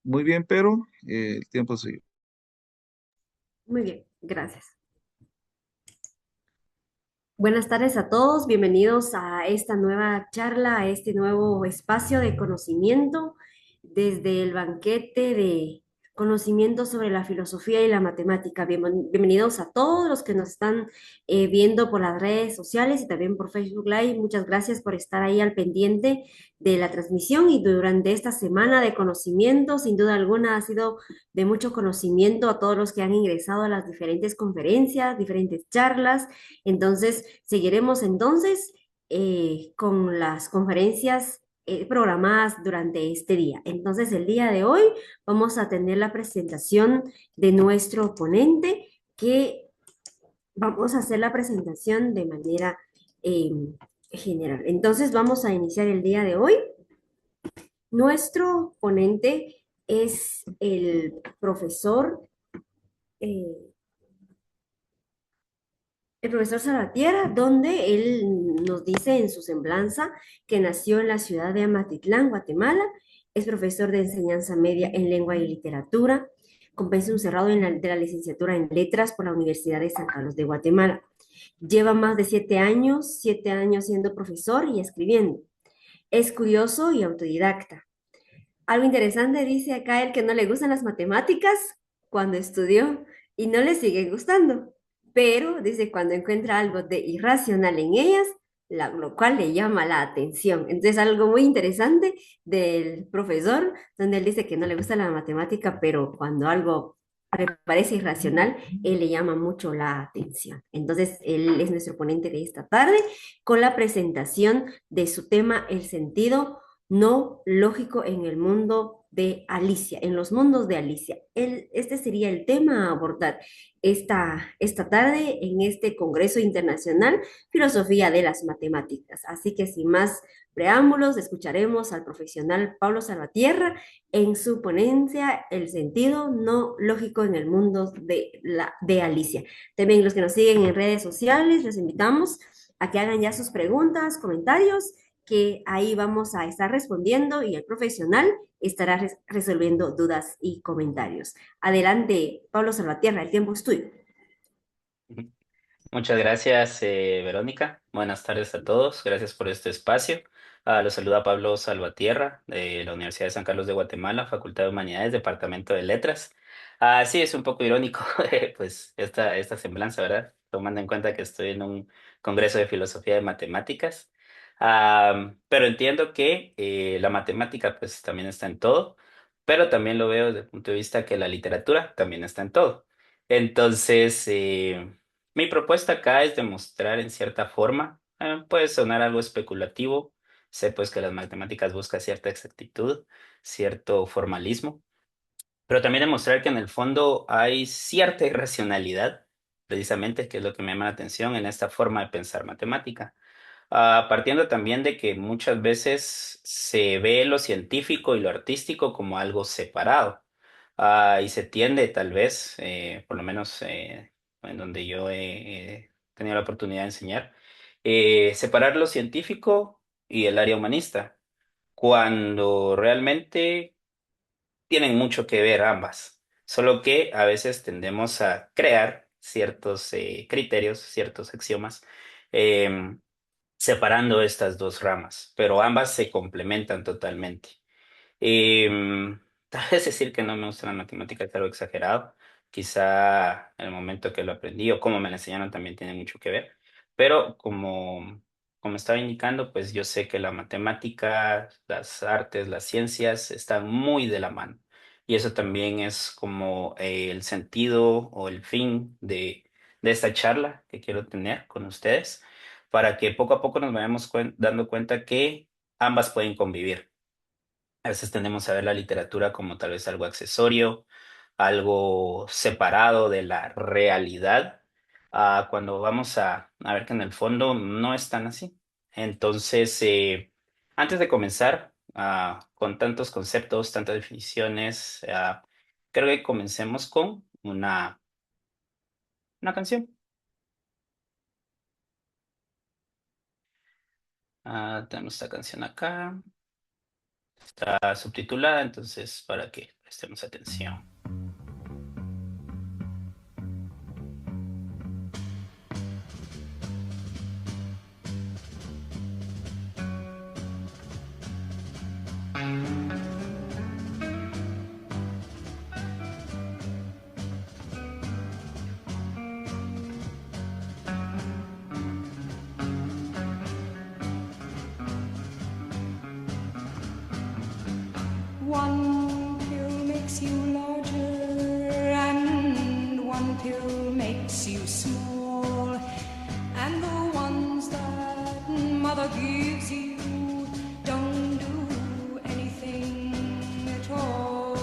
Muy bien, pero el tiempo es suyo. Muy bien, gracias. Buenas tardes a todos, bienvenidos a esta nueva charla, a este nuevo espacio de conocimiento desde el banquete de conocimiento sobre la filosofía y la matemática. Bienvenidos a todos los que nos están viendo por las redes sociales y también por Facebook Live. Muchas gracias por estar ahí al pendiente de la transmisión y durante esta semana de conocimiento. Sin duda alguna ha sido de mucho conocimiento a todos los que han ingresado a las diferentes conferencias, diferentes charlas. Entonces, seguiremos entonces con las conferencias programadas durante este día. Entonces, el día de hoy vamos a tener la presentación de nuestro ponente, que vamos a hacer la presentación de manera eh, general. Entonces, vamos a iniciar el día de hoy. Nuestro ponente es el profesor eh, el profesor Salvatierra, donde él nos dice en su semblanza que nació en la ciudad de Amatitlán, Guatemala, es profesor de enseñanza media en lengua y literatura, con pensum cerrado de la licenciatura en letras por la Universidad de San Carlos de Guatemala. Lleva más de 7 años siendo profesor y escribiendo. Es curioso y autodidacta. Algo interesante dice acá el que no le gustan las matemáticas cuando estudió y no le sigue gustando, pero dice cuando encuentra algo de irracional en ellas, lo cual le llama la atención. Entonces, algo muy interesante del profesor, donde él dice que no le gusta la matemática, pero cuando algo le parece irracional, él le llama mucho la atención. Entonces, él es nuestro ponente de esta tarde con la presentación de su tema, el sentido no lógico en el mundo de Alicia, en los mundos de Alicia. Este sería el tema a abordar esta tarde en este Congreso Internacional Filosofía de las Matemáticas. Así que sin más preámbulos, escucharemos al profesional Pablo Salvatierra en su ponencia El sentido no lógico en el mundo de Alicia. También los que nos siguen en redes sociales, les invitamos a que hagan ya sus preguntas, comentarios, que ahí vamos a estar respondiendo y el profesional estará resolviendo dudas y comentarios. Adelante, Pablo Salvatierra, el tiempo es tuyo. Ujú. Muchas gracias, Verónica. Buenas tardes a todos. Gracias por este espacio. Los saluda Pablo Salvatierra de la Universidad de San Carlos de Guatemala, Facultad de Humanidades, Departamento de Letras. Sí, es un poco irónico, pues esta semblanza, ¿verdad? Tomando en cuenta que estoy en un congreso de filosofía de matemáticas. Pero entiendo que la matemática, pues, también está en todo, pero también lo veo desde el punto de vista que la literatura también está en todo. Entonces, mi propuesta acá es demostrar en cierta forma, puede sonar algo especulativo, sé pues que las matemáticas buscan cierta exactitud, cierto formalismo, pero también demostrar que en el fondo hay cierta irracionalidad, precisamente, que es lo que me llama la atención en esta forma de pensar matemática. Partiendo también de que muchas veces se ve lo científico y lo artístico como algo separado. Y se tiende tal vez, por lo menos en donde yo he tenido la oportunidad de enseñar, separar lo científico y el área humanista, cuando realmente tienen mucho que ver ambas, solo que a veces tendemos a crear ciertos criterios, ciertos axiomas, em, separando estas dos ramas, pero ambas se complementan totalmente. Tal vez decir que no me gusta la matemática es algo exagerado. Quizá el momento que lo aprendí o cómo me la enseñaron también tiene mucho que ver. Pero como estaba indicando, pues yo sé que la matemática, las artes, las ciencias están muy de la mano. Y eso también es como el sentido o el fin de esta charla que quiero tener con ustedes, para que poco a poco nos vayamos dando cuenta que ambas pueden convivir. A veces tendemos a ver la literatura como tal vez algo accesorio, algo separado de la realidad, cuando vamos a ver que en el fondo no es tan así. Entonces, antes de comenzar con tantos conceptos, tantas definiciones, creo que comencemos con una canción. Tenemos esta canción acá, está subtitulada, entonces, ¿para qué? Prestemos atención. One pill makes you larger, and one pill makes you small. And the ones that mother gives you don't do anything at all.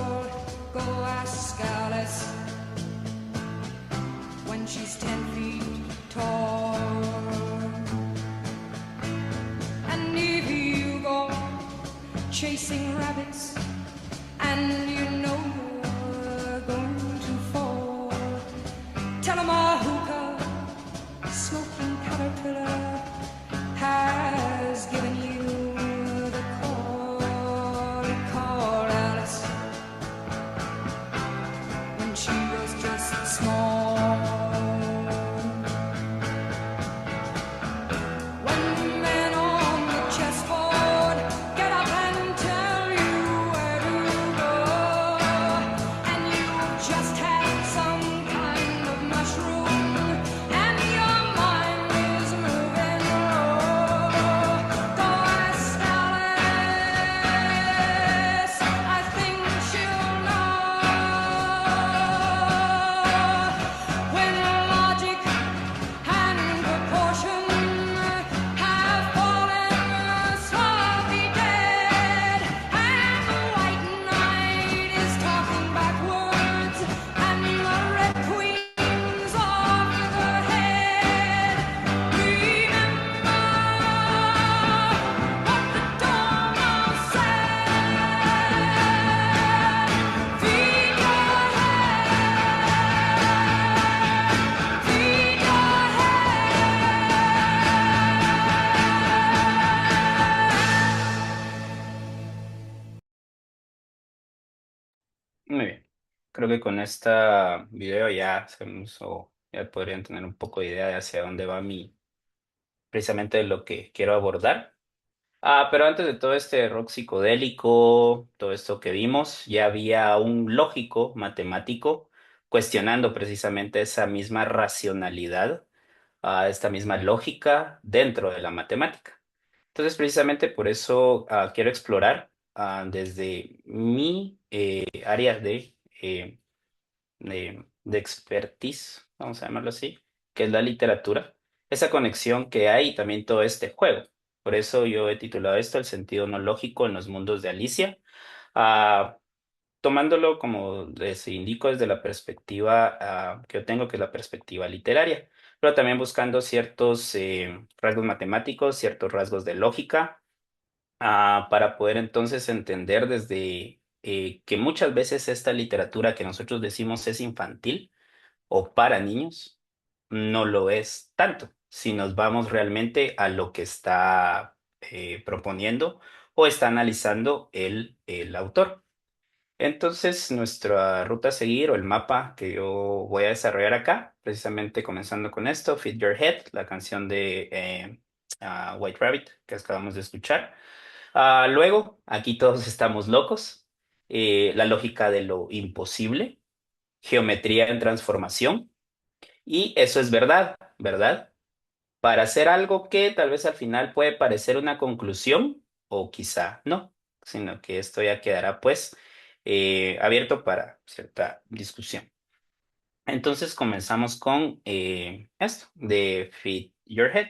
Go ask Alice when she's 10 feet tall. And if you go chasing rabbits, and you know you're going to fall, tell 'em a hookah smoking caterpillar has given you the call. Call Alice when she was just small. When the men on the chessboard get up and tell you where to go, and you've just had some kind of mushroom, and your mind is moving low, go ask Alice, I think she'll know. When logic and proportion have fallen slowly dead, and the white knight is talking backwards, and the red queen's off with her head. Remember what the Dormouse said. Feed your head, feed your Muy bien. Creo que con este video ya hacemos o ya podrían tener un poco de idea de hacia dónde va precisamente lo que quiero abordar. Pero antes de todo este rock psicodélico, todo esto que vimos, ya había un lógico matemático cuestionando precisamente esa misma racionalidad, esta misma lógica dentro de la matemática. Entonces, precisamente por eso quiero explorar desde mi área de expertise, vamos a llamarlo así, que es la literatura, esa conexión que hay y también todo este juego. Por eso yo he titulado esto El sentido no lógico en los mundos de Alicia, ah, tomándolo como les indico desde la perspectiva que yo tengo, que es la perspectiva literaria, pero también buscando ciertos rasgos matemáticos, ciertos rasgos de lógica, para poder entonces entender desde que muchas veces esta literatura que nosotros decimos es infantil, o para niños, no lo es tanto, si nos vamos realmente a lo que está proponiendo o está analizando el autor. Entonces, nuestra ruta a seguir o el mapa que yo voy a desarrollar acá, precisamente comenzando con esto, Feed Your Head, la canción de White Rabbit que acabamos de escuchar. Luego, aquí todos estamos locos, la lógica de lo imposible, geometría en transformación, y eso es verdad, ¿verdad? Para hacer algo que tal vez al final puede parecer una conclusión o quizá no, sino que esto ya quedará pues abierto para cierta discusión. Entonces comenzamos con esto de Feed Your Head.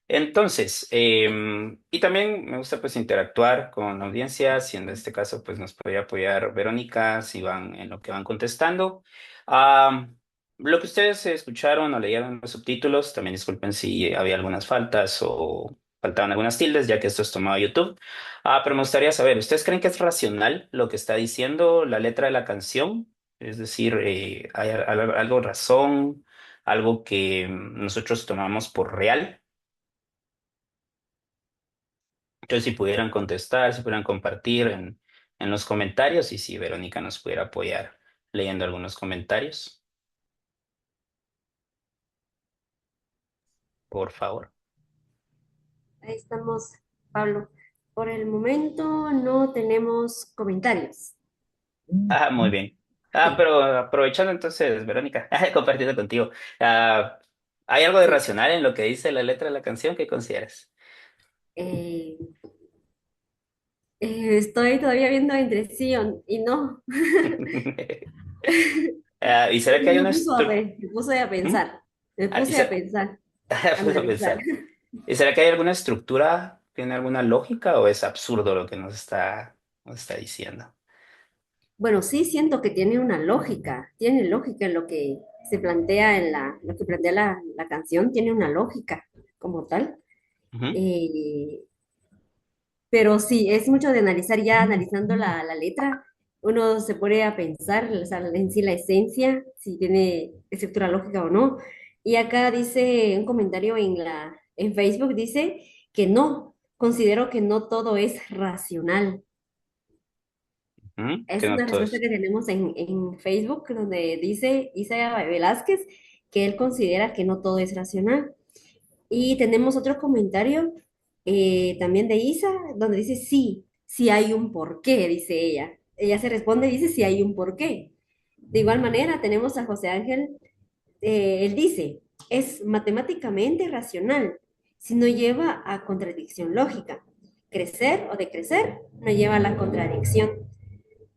Entonces, y también me gusta pues interactuar con la audiencia, si en este caso pues nos podría apoyar Verónica, si van en lo que van contestando. Am, lo que ustedes escucharon o leyeron en los subtítulos, también disculpen si había algunas faltas o faltaban algunas tildes, ya que esto es tomado de YouTube. Pero me gustaría saber, ¿ustedes creen que es racional lo que está diciendo la letra de la canción? Es decir, ¿hay algo razón, algo que nosotros tomamos por real? Entonces, si pudieran contestar, si pudieran compartir en los comentarios y si Verónica nos pudiera apoyar leyendo algunos comentarios, por favor. Ahí estamos, Pablo. Por el momento no tenemos comentarios. Muy bien. Sí. Pero aprovechando entonces, Verónica, compartiendo contigo, ah, ¿hay algo de Sí. racional en lo que dice la letra de la canción que consideras? Eh, estoy todavía viendo entre y no. ¿Y será que hay Me una puso a estructura? ver, me puse a pensar. Me ¿Y puse a será... pensar, a Puedo analizar. pensar. ¿Y será que hay alguna estructura, tiene alguna lógica o es absurdo lo que nos está diciendo? Bueno, sí siento que tiene lógica en lo que se plantea lo que plantea la canción, tiene una lógica como tal. Ujú. Eh, pero sí, es mucho de analizar ya, analizando la letra, uno se pone a pensar, o sea, en sí la esencia, si tiene estructura lógica o no. Y acá dice un comentario en Facebook, dice que no, considero que no todo es racional. Ujú. Es Que no una todo respuesta es. que tenemos en Facebook donde dice Isa Velázquez que él considera que no todo es racional. Y tenemos otro comentario también de Isa donde dice sí, sí hay un porqué, dice ella. Ella se responde y dice sí hay un porqué. De igual manera tenemos a José Ángel, él dice, es matemáticamente racional si no lleva a contradicción lógica. Crecer o decrecer no lleva a la contradicción.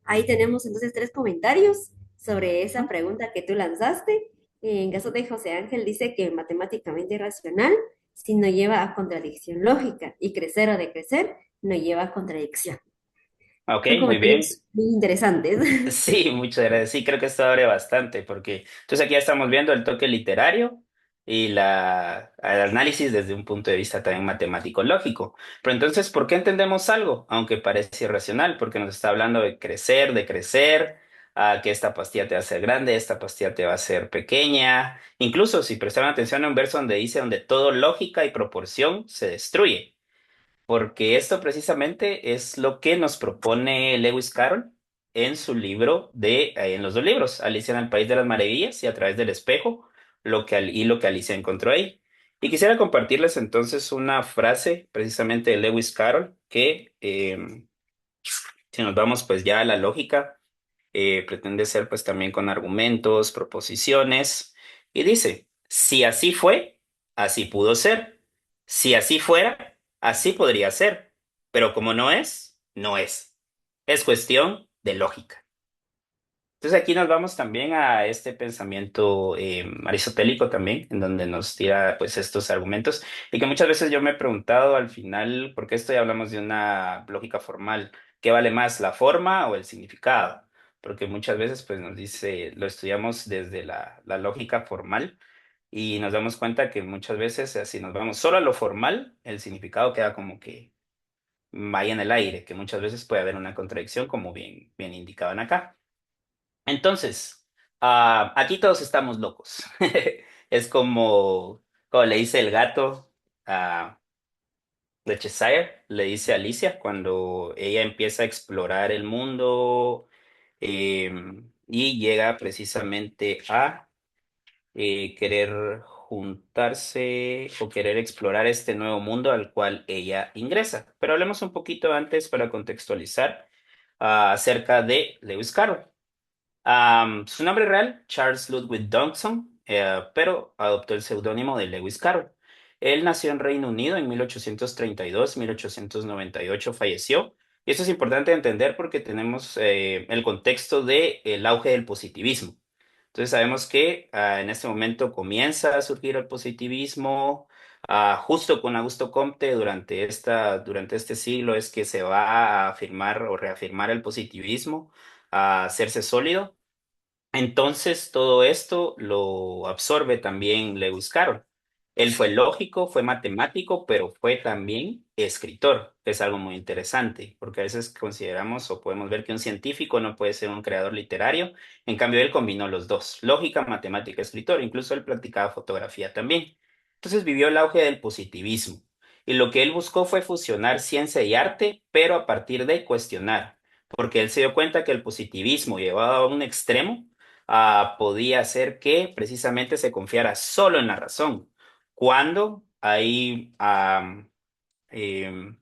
Ahí tenemos entonces tres comentarios sobre esa Ujú. pregunta que tú lanzaste. En caso de José Ángel dice que matemáticamente racional si no lleva a contradicción lógica y crecer o decrecer no lleva a contradicción. Ok, Son muy bien. comentarios muy interesantes. Sí, muchas gracias. Sí, creo que esto abre bastante porque entonces aquí ya estamos viendo el toque literario y el análisis desde un punto de vista también matemático lógico. Pero entonces, ¿por qué entendemos algo? Aunque parece irracional, porque nos está hablando de crecer, que esta pastilla te va a hacer grande, esta pastilla te va a hacer pequeña. Incluso si prestaron atención a un verso donde dice donde todo lógica y proporción se destruye. Porque esto precisamente es lo que nos propone Lewis Carroll en su libro en los dos libros, Alicia en el País de las Maravillas y A través del espejo, lo que Alicia encontró ahí. Y quisiera compartirles entonces una frase precisamente de Lewis Carroll que, si nos vamos pues ya a la lógica, pretende ser pues también con argumentos, proposiciones, y dice, si así fue, así pudo ser. Si así fuera, así podría ser. Pero como no es, no es. Es cuestión de lógica. Entonces aquí nos vamos también a este pensamiento aristotélico también, en donde nos tira pues estos argumentos y que muchas veces yo me he preguntado al final, ¿por qué esto ya hablamos de una lógica formal? ¿Qué vale más, la forma o el significado? Porque muchas veces pues nos dice, lo estudiamos desde la lógica formal y nos damos cuenta que muchas veces si nos vamos solo a lo formal, el significado queda como que vaya en el aire, que muchas veces puede haber una contradicción como bien indicaban acá. Entonces, aquí todos estamos locos. Es como le dice el gato a de Cheshire, le dice a Alicia cuando ella empieza a explorar el mundo eh, y llega precisamente a querer juntarse o querer explorar este nuevo mundo al cual ella ingresa. Pero hablemos un poquito antes para contextualizar acerca de Lewis Carroll. Su nombre real, Charles Ludwig Dodgson, pero adoptó el seudónimo de Lewis Carroll. Él nació en Reino Unido en 1832, 1898 falleció. Y eso es importante entender porque tenemos el contexto del auge del positivismo. Entonces sabemos que en este momento comienza a surgir el positivismo, justo con Augusto Comte durante este siglo es que se va a afirmar o reafirmar el positivismo, a hacerse sólido. Entonces, todo esto lo absorbe también Lewis Carroll. Él fue lógico, fue matemático, pero fue también escritor, que es algo muy interesante, porque a veces consideramos o podemos ver que un científico no puede ser un creador literario. En cambio, él combinó los dos, lógica, matemática, escritor. Incluso él practicaba fotografía también. Entonces, vivió el auge del positivismo. Y lo que él buscó fue fusionar ciencia y arte, pero a partir de cuestionar. porque él se dio cuenta que el positivismo llevado a un extremo podía hacer que precisamente se confiara solo en la razón, cuando hay em,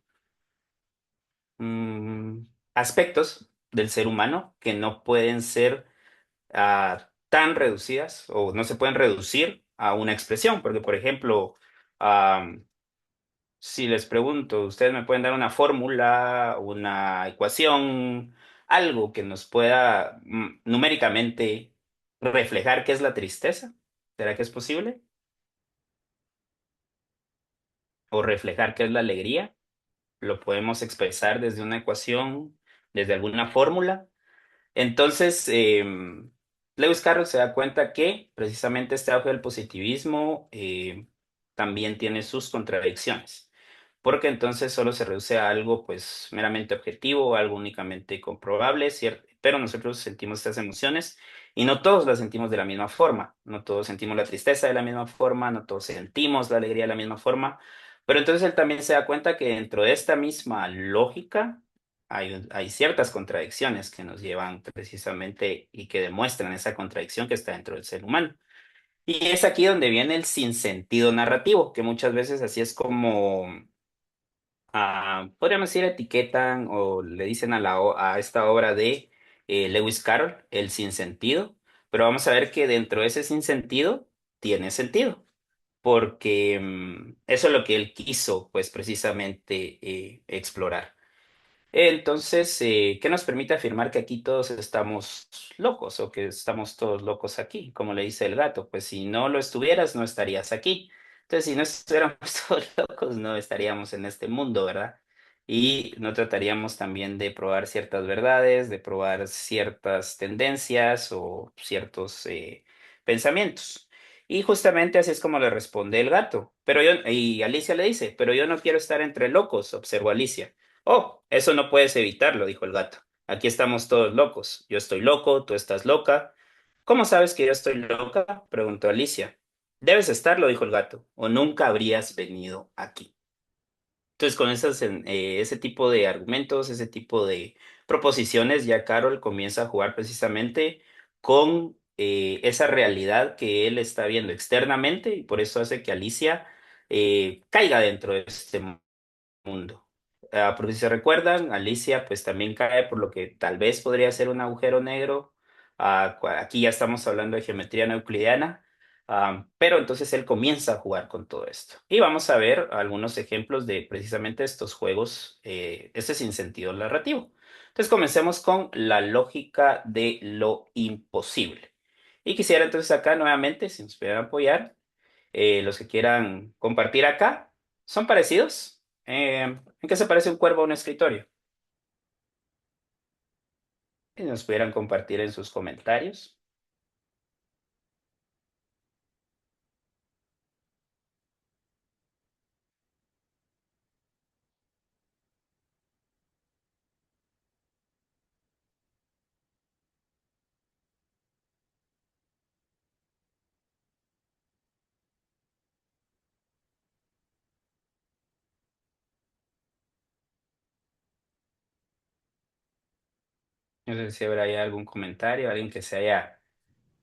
mm, aspectos del ser humano que no pueden ser tan reducidas o no se pueden reducir a una expresión, porque por ejemplo, si les pregunto, ustedes me pueden dar una fórmula, una ecuación, algo que nos pueda numéricamente reflejar qué es la tristeza. ¿Será que es posible? ¿O reflejar qué es la alegría? ¿Lo podemos expresar desde una ecuación, desde alguna fórmula? Entonces, Lewis Carroll se da cuenta que precisamente este auge del positivismo también tiene sus contradicciones, porque entonces solo se reduce a algo pues meramente objetivo, algo únicamente comprobable, ¿cierto? Pero nosotros sentimos estas emociones y no todos las sentimos de la misma forma, no todos sentimos la tristeza de la misma forma, no todos sentimos la alegría de la misma forma, pero entonces él también se da cuenta que dentro de esta misma lógica, hay ciertas contradicciones que nos llevan precisamente y que demuestran esa contradicción que está dentro del ser humano. Y es aquí donde viene el sinsentido narrativo, que muchas veces así es como, podríamos decir, etiquetan o le dicen a esta obra de Lewis Carroll, el sinsentido, pero vamos a ver que dentro de ese sinsentido tiene sentido, porque eso es lo que él quiso, pues precisamente explorar. Entonces, ¿qué nos permite afirmar que aquí todos estamos locos o que estamos todos locos aquí? Como le dice el gato, pues si no lo estuvieras, no estarías aquí. Entonces, si no estuviéramos todos locos, no estaríamos en este mundo, ¿verdad? Y no trataríamos también de probar ciertas verdades, de probar ciertas tendencias o ciertos pensamientos. Y justamente así es como le responde el gato. Y Alicia le dice, pero yo no quiero estar entre locos, observó Alicia. Oh, eso no puedes evitarlo, dijo el gato. Aquí estamos todos locos. Yo estoy loco, tú estás loca. ¿Cómo sabes que yo estoy loca? Preguntó Alicia. Debes estarlo, dijo el gato, o nunca habrías venido aquí. Entonces, con ese tipo de argumentos, ese tipo de proposiciones, ya Carol comienza a jugar precisamente con esa realidad que él está viendo externamente y por eso hace que Alicia caiga dentro de este mundo. Porque si se recuerdan, Alicia pues también cae por lo que tal vez podría ser un agujero negro. Aquí ya estamos hablando de geometría no euclidiana, pero entonces él comienza a jugar con todo esto. Y vamos a ver algunos ejemplos de precisamente estos juegos, este sinsentido narrativo. Entonces comencemos con la lógica de lo imposible. Y quisiera entonces acá nuevamente, si nos pudieran apoyar, los que quieran compartir acá, ¿son parecidos? ¿En qué se parece un cuervo a un escritorio? Si nos pudieran compartir en sus comentarios. No sé si habrá ahí algún comentario, alguien que se haya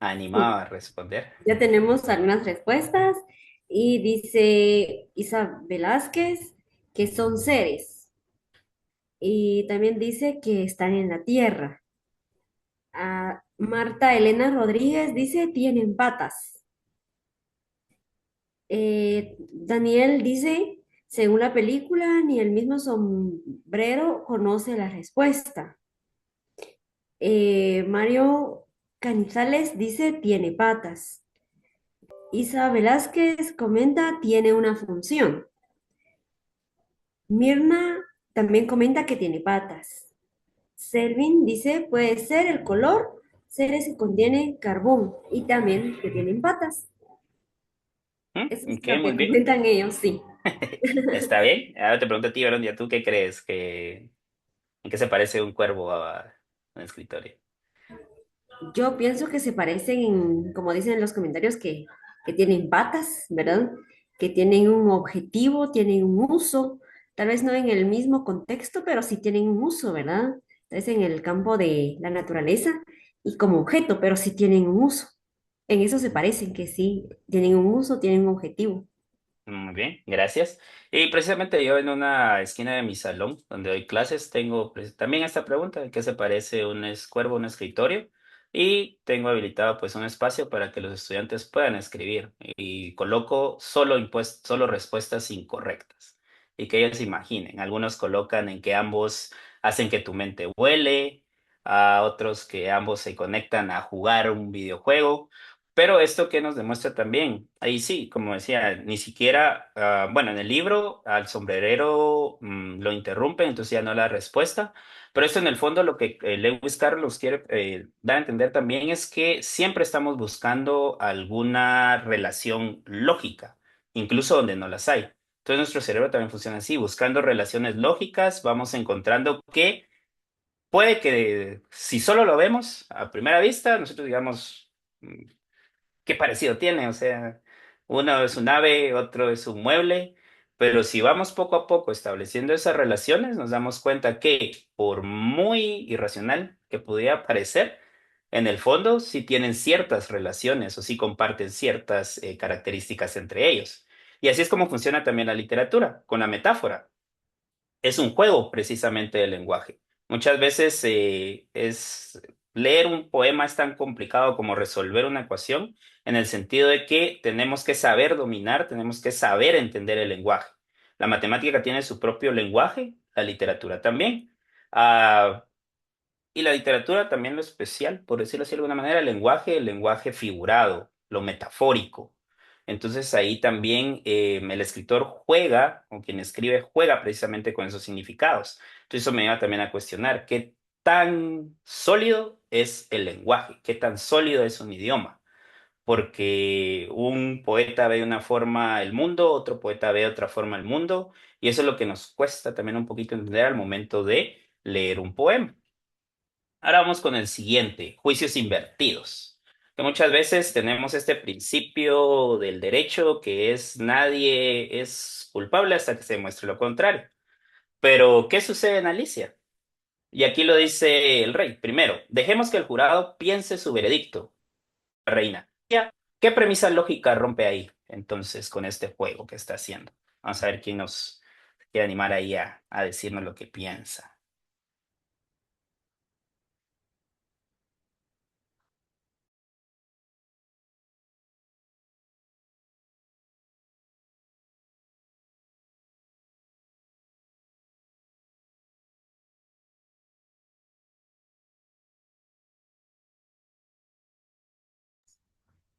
animado Sí, a responder. ya tenemos algunas respuestas y dice Isa Velázquez que son seres y también dice que están en la tierra. Marta Elena Rodríguez dice tienen patas. Daniel dice, según la película, ni el mismo sombrero conoce la respuesta. Mario Canizales dice tiene patas. Isa Velázquez comenta tiene una función. Mirna también comenta que tiene patas. Selvin dice puede ser el color, seres que contienen carbón y también que tienen patas. Eso es Ok, lo muy que bien. comentan ellos, sí. Está bien. Ahora te pregunto a ti, Verónica, ¿tú qué crees? ¿En qué se parece un cuervo a un escritorio? Yo pienso que se parecen, como dicen en los comentarios, que tienen patas, ¿verdad? Que tienen un objetivo, tienen un uso, tal vez no en el mismo contexto, pero sí tienen un uso, ¿verdad? es en el campo de la naturaleza y como objeto, pero sí tienen un uso. En eso se parecen, que sí tienen un uso, tienen un objetivo. Muy bien, gracias. Y precisamente yo en una esquina de mi salón donde doy clases tengo también esta pregunta de qué se parece un cuervo a un escritorio y tengo habilitado pues un espacio para que los estudiantes puedan escribir y coloco solo respuestas incorrectas y que ellos imaginen. Algunos colocan en que ambos hacen que tu mente vuele, a otros que ambos se conectan a jugar un videojuego. Pero esto que nos demuestra también, ahí sí, como decía, ni siquiera, bueno, en el libro al sombrerero lo interrumpen, entonces ya no la respuesta, pero esto en el fondo lo que Lewis Carlos quiere dar a entender también es que siempre estamos buscando alguna relación lógica, incluso donde no las hay. Entonces nuestro cerebro también funciona así, buscando relaciones lógicas, vamos encontrando que puede que si solo lo vemos a primera vista, nosotros digamos qué parecido tiene, o sea, uno es un ave, otro es un mueble, pero si vamos poco a poco estableciendo esas relaciones, nos damos cuenta que por muy irracional que pudiera parecer, en el fondo sí tienen ciertas relaciones o sí comparten ciertas características entre ellos. Y así es como funciona también la literatura, con la metáfora. Es un juego precisamente del lenguaje. Muchas veces leer un poema es tan complicado como resolver una ecuación, en el sentido de que tenemos que saber dominar, tenemos que saber entender el lenguaje. La matemática tiene su propio lenguaje, la literatura también. Ah, y la literatura también lo especial, por decirlo así de alguna manera, el lenguaje figurado, lo metafórico. Entonces ahí también el escritor juega, o quien escribe juega precisamente con esos significados. Entonces eso me lleva también a cuestionar qué tan sólido es el lenguaje, qué tan sólido es un idioma. Porque un poeta ve de una forma el mundo, otro poeta ve de otra forma el mundo, y eso es lo que nos cuesta también un poquito entender al momento de leer un poema. Ahora vamos con el siguiente, juicios invertidos. Que muchas veces tenemos este principio del derecho que es nadie es culpable hasta que se demuestre lo contrario. Pero, ¿qué sucede en Alicia? Y aquí lo dice el rey. Primero, dejemos que el jurado piense su veredicto, reina. Ya, ¿qué premisa lógica rompe ahí entonces con este juego que está haciendo? Vamos a ver quién nos quiere animar ahí a decirnos lo que piensa.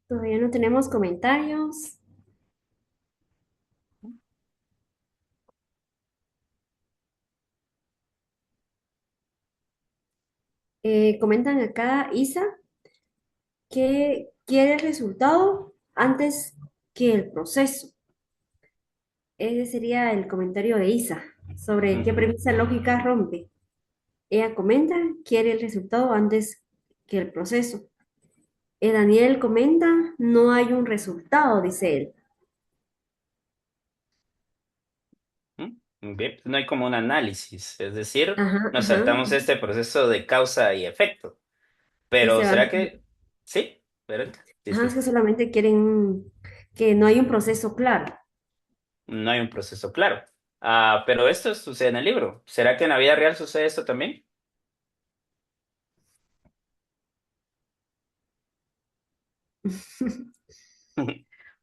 Todavía no tenemos comentarios. Comentan acá, Isa, que quiere el resultado antes que el proceso. Ese sería el comentario de Isa sobre qué Ujú. premisa lógica rompe. Ella comenta, quiere el resultado antes que el proceso. Daniel comenta, no hay un resultado, dice él. Bien, no hay como un análisis, es decir, Ajá, nos ajá. saltamos este proceso de causa y efecto. Y Pero se van, ¿será que sí? Verónica, ajá, es que disculpa, solamente quieren que no hay un proceso claro. no hay un proceso claro. Pero esto sucede en el libro. ¿Será que en la vida real sucede esto también?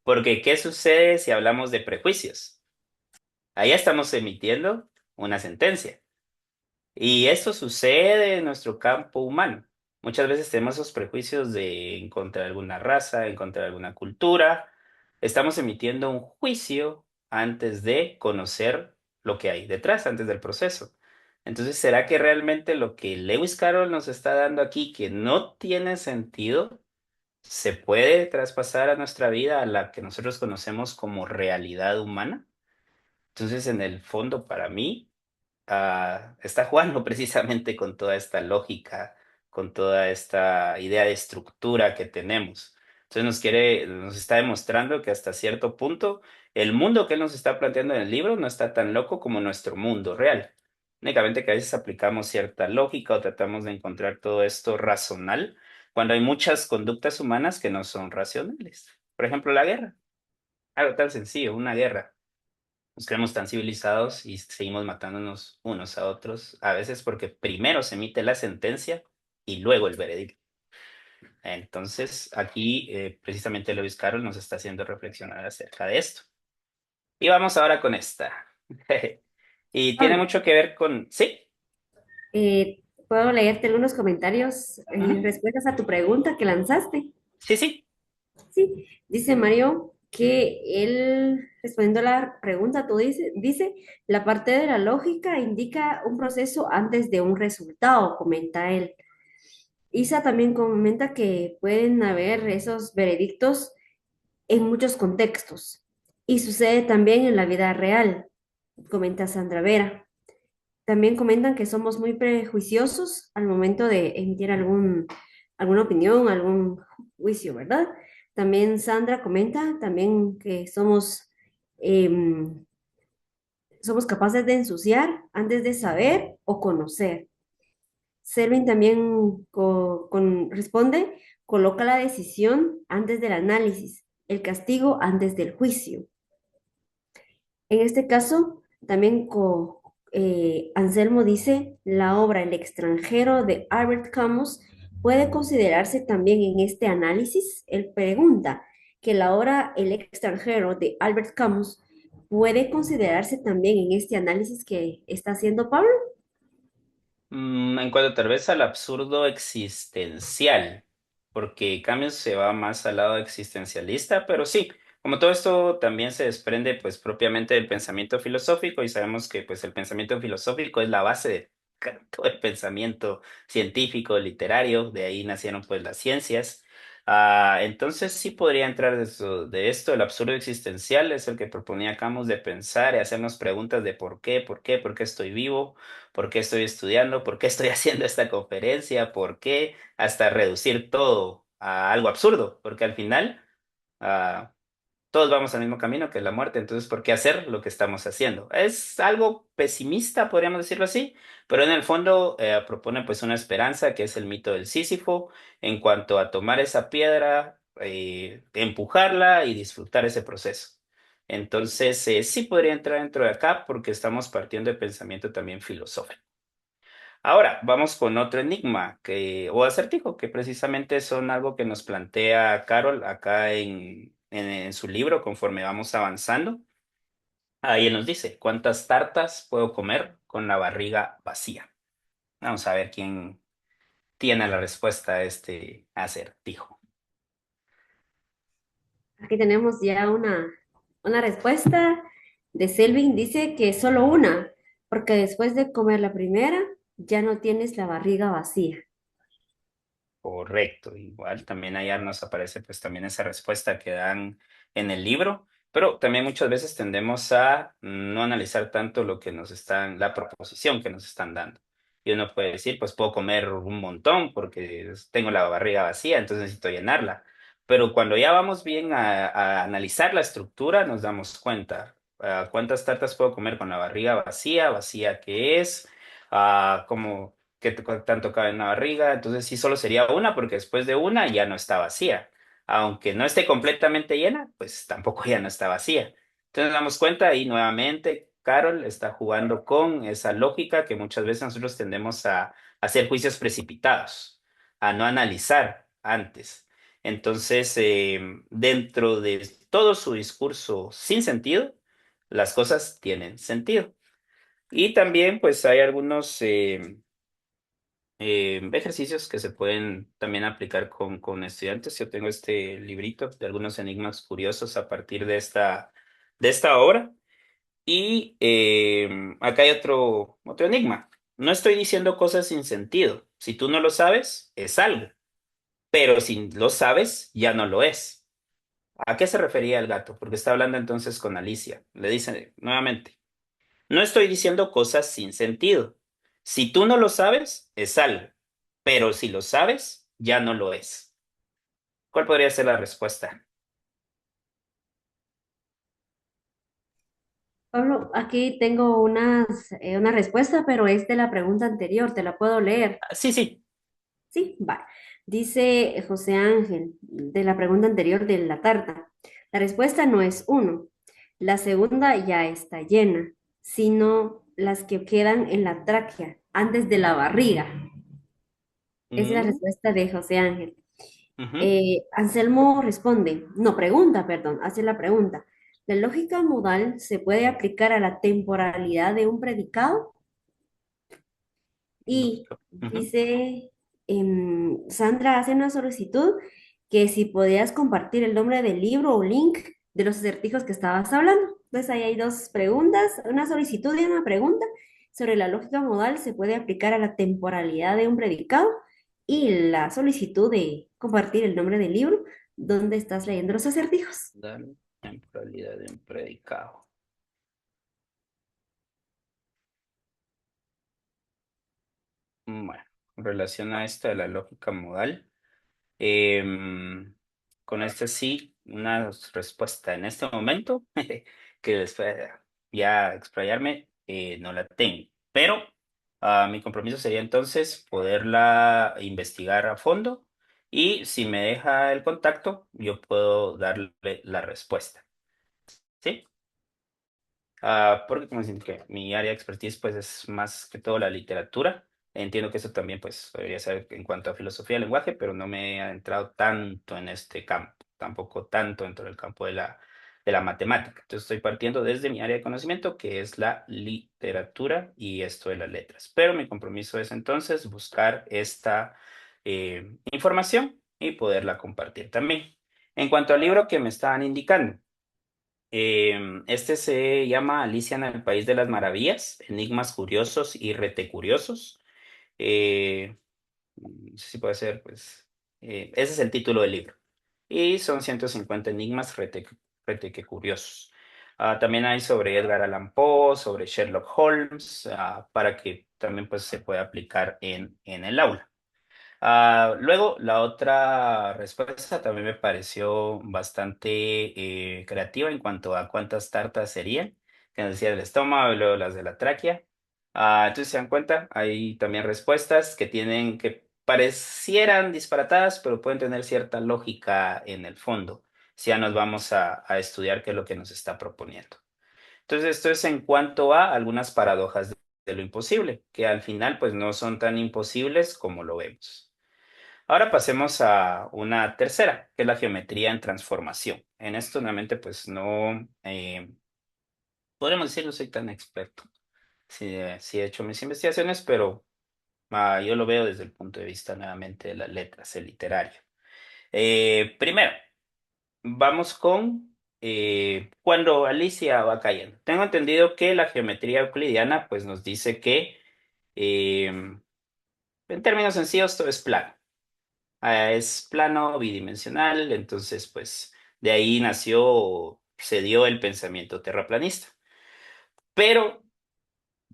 Porque ¿qué sucede si hablamos de prejuicios? Ahí estamos emitiendo una sentencia. Y esto sucede en nuestro campo humano. Muchas veces tenemos esos prejuicios de en contra de alguna raza, en contra de alguna cultura. Estamos emitiendo un juicio antes de conocer lo que hay detrás, antes del proceso. Entonces, ¿será que realmente lo que Lewis Carroll nos está dando aquí, que no tiene sentido, se puede traspasar a nuestra vida, a la que nosotros conocemos como realidad humana? Entonces, en el fondo, para mí, está jugando precisamente con toda esta lógica, con toda esta idea de estructura que tenemos. Entonces nos está demostrando que hasta cierto punto el mundo que él nos está planteando en el libro no está tan loco como nuestro mundo real. Únicamente que a veces aplicamos cierta lógica o tratamos de encontrar todo esto racional cuando hay muchas conductas humanas que no son racionales. Por ejemplo, la guerra. Algo tan sencillo, una guerra. Nos creemos tan civilizados y seguimos matándonos unos a otros, a veces porque primero se emite la sentencia y luego el veredicto. Entonces, aquí precisamente Lewis Carroll nos está haciendo reflexionar acerca de esto. Y vamos ahora con esta. Y tiene Pablo, mucho que ver con... Sí, ¿puedo leerte algunos comentarios ujú, en respuestas a tu pregunta que lanzaste? sí, sí. Sí, dice Mario que él, respondiendo a la pregunta, dice, la parte de la lógica indica un proceso antes de un resultado, comenta él. Isa también comenta que pueden haber esos veredictos en muchos contextos y sucede también en la vida real, comenta Sandra Vera. También comentan que somos muy prejuiciosos al momento de emitir alguna opinión, algún juicio, ¿verdad? También Sandra comenta también que somos capaces de ensuciar antes de saber o conocer. Selvin también responde, coloca la decisión antes del análisis, el castigo antes del juicio. En este caso, también Anselmo dice, la obra El extranjero de Albert Camus puede considerarse también en este análisis. Él pregunta que la obra El extranjero de Albert Camus puede considerarse también en este análisis que está haciendo Pablo. En cuanto tal vez al absurdo existencial, porque Camus se va más al lado existencialista, pero sí, como todo esto también se desprende pues propiamente del pensamiento filosófico y sabemos que pues el pensamiento filosófico es la base de todo el pensamiento científico, literario, de ahí nacieron pues las ciencias. Entonces sí podría entrar de esto, el absurdo existencial es el que proponía Camus de pensar y hacernos preguntas de por qué estoy vivo, por qué estoy estudiando, por qué estoy haciendo esta conferencia, por qué, hasta reducir todo a algo absurdo, porque al final ah, todos vamos al mismo camino que es la muerte, entonces ¿por qué hacer lo que estamos haciendo? Es algo pesimista, podríamos decirlo así, pero en el fondo propone pues una esperanza que es el mito del Sísifo en cuanto a tomar esa piedra, empujarla y disfrutar ese proceso. Entonces, sí podría entrar dentro de acá porque estamos partiendo de pensamiento también filosófico. Ahora, vamos con otro enigma o acertijo, que precisamente son algo que nos plantea Carol acá en su libro conforme vamos avanzando. Ahí él nos dice, ¿cuántas tartas puedo comer con la barriga vacía? Vamos a ver quién tiene la respuesta a este acertijo. Aquí tenemos ya una respuesta de Selvin. Dice que solo una, porque después de comer la primera, ya no tienes la barriga vacía. Correcto, igual también allá nos aparece pues también esa respuesta que dan en el libro, pero también muchas veces tendemos a no analizar tanto lo que nos están, la proposición que nos están dando. Y uno puede decir, pues puedo comer un montón porque tengo la barriga vacía, entonces necesito llenarla. Pero cuando ya vamos bien a analizar la estructura, nos damos cuenta, cuántas tartas puedo comer con la barriga vacía, vacía qué es, cómo tanto cabe en la barriga, entonces sí solo sería una porque después de una ya no está vacía. Aunque no esté completamente llena, pues tampoco ya no está vacía. Entonces nos damos cuenta y nuevamente Carol está jugando con esa lógica que muchas veces nosotros tendemos a hacer juicios precipitados, a no analizar antes. Entonces, dentro de todo su discurso sin sentido, las cosas tienen sentido. Y también, pues, hay algunos ejercicios que se pueden también aplicar con estudiantes. Yo tengo este librito de algunos enigmas curiosos a partir de esta obra. Y acá hay otro enigma. No estoy diciendo cosas sin sentido. Si tú no lo sabes, es algo. Pero si lo sabes, ya no lo es. ¿A qué se refería el gato? Porque está hablando entonces con Alicia. Le dice nuevamente. No estoy diciendo cosas sin sentido. Si tú no lo sabes, es algo, pero si lo sabes, ya no lo es. ¿Cuál podría ser la respuesta? Pablo, aquí tengo una respuesta, pero es de la pregunta anterior, te la puedo leer. Sí, sí. Sí, va. Dice José Ángel, de la pregunta anterior de la tarta. La respuesta no es uno. La segunda ya está llena, sino las que quedan en la tráquea, antes de la barriga. Esa es la Mm, respuesta de José Ángel. ujú. Anselmo responde, no, pregunta, perdón, hace la pregunta. ¿La lógica modal se puede aplicar a la temporalidad de un predicado? Y Ujú. dice, Sandra hace una solicitud que si podías compartir el nombre del libro o link de los acertijos que estabas hablando. Entonces ahí hay dos preguntas, una solicitud y una pregunta sobre la lógica modal se puede aplicar a la temporalidad de un predicado y la solicitud de compartir el nombre del libro donde estás leyendo los acertijos. Dale, temporalidad de un predicado. Bueno, en relación a esta de la lógica modal, em, con este sí, una respuesta en este momento, que después ya explayarme, no la tengo. Pero mi compromiso sería entonces poderla investigar a fondo y si me deja el contacto, yo puedo darle la respuesta. ¿Sí? Porque como decir que mi área de expertise pues es más que todo la literatura. Entiendo que eso también pues debería ser en cuanto a filosofía del lenguaje, pero no me he adentrado tanto en este campo, tampoco tanto dentro del campo de la matemática. Entonces estoy partiendo desde mi área de conocimiento, que es la literatura y esto de las letras. Pero mi compromiso es entonces buscar esta información y poderla compartir también. En cuanto al libro que me estaban indicando, este se llama Alicia en el País de las Maravillas, Enigmas Curiosos y Retecuriosos. Eh, no sé si puede ser, pues, ese es el título del libro. Y son 150 enigmas reteque curiosos. También hay sobre Edgar Allan Poe, sobre Sherlock Holmes, para que también pues, se pueda aplicar en el aula. Luego, la otra respuesta también me pareció bastante creativa en cuanto a cuántas tartas serían, que nos decía del estómago y luego las de la tráquea. Entonces, se dan cuenta, hay también respuestas que tienen, que parecieran disparatadas, pero pueden tener cierta lógica en el fondo, si ya nos vamos a estudiar qué es lo que nos está proponiendo. Entonces, esto es en cuanto a algunas paradojas de lo imposible, que al final pues no son tan imposibles como lo vemos. Ahora pasemos a una tercera, que es la geometría en transformación. En esto, nuevamente, pues no, podríamos decir, no soy tan experto. Sí, sí he hecho mis investigaciones, pero yo lo veo desde el punto de vista nuevamente de las letras, el literario. Primero, vamos con cuando Alicia va cayendo. Tengo entendido que la geometría euclidiana, pues nos dice que, eh, en términos sencillos, todo es plano. Es plano, bidimensional, entonces pues de ahí nació, se dio el pensamiento terraplanista. Pero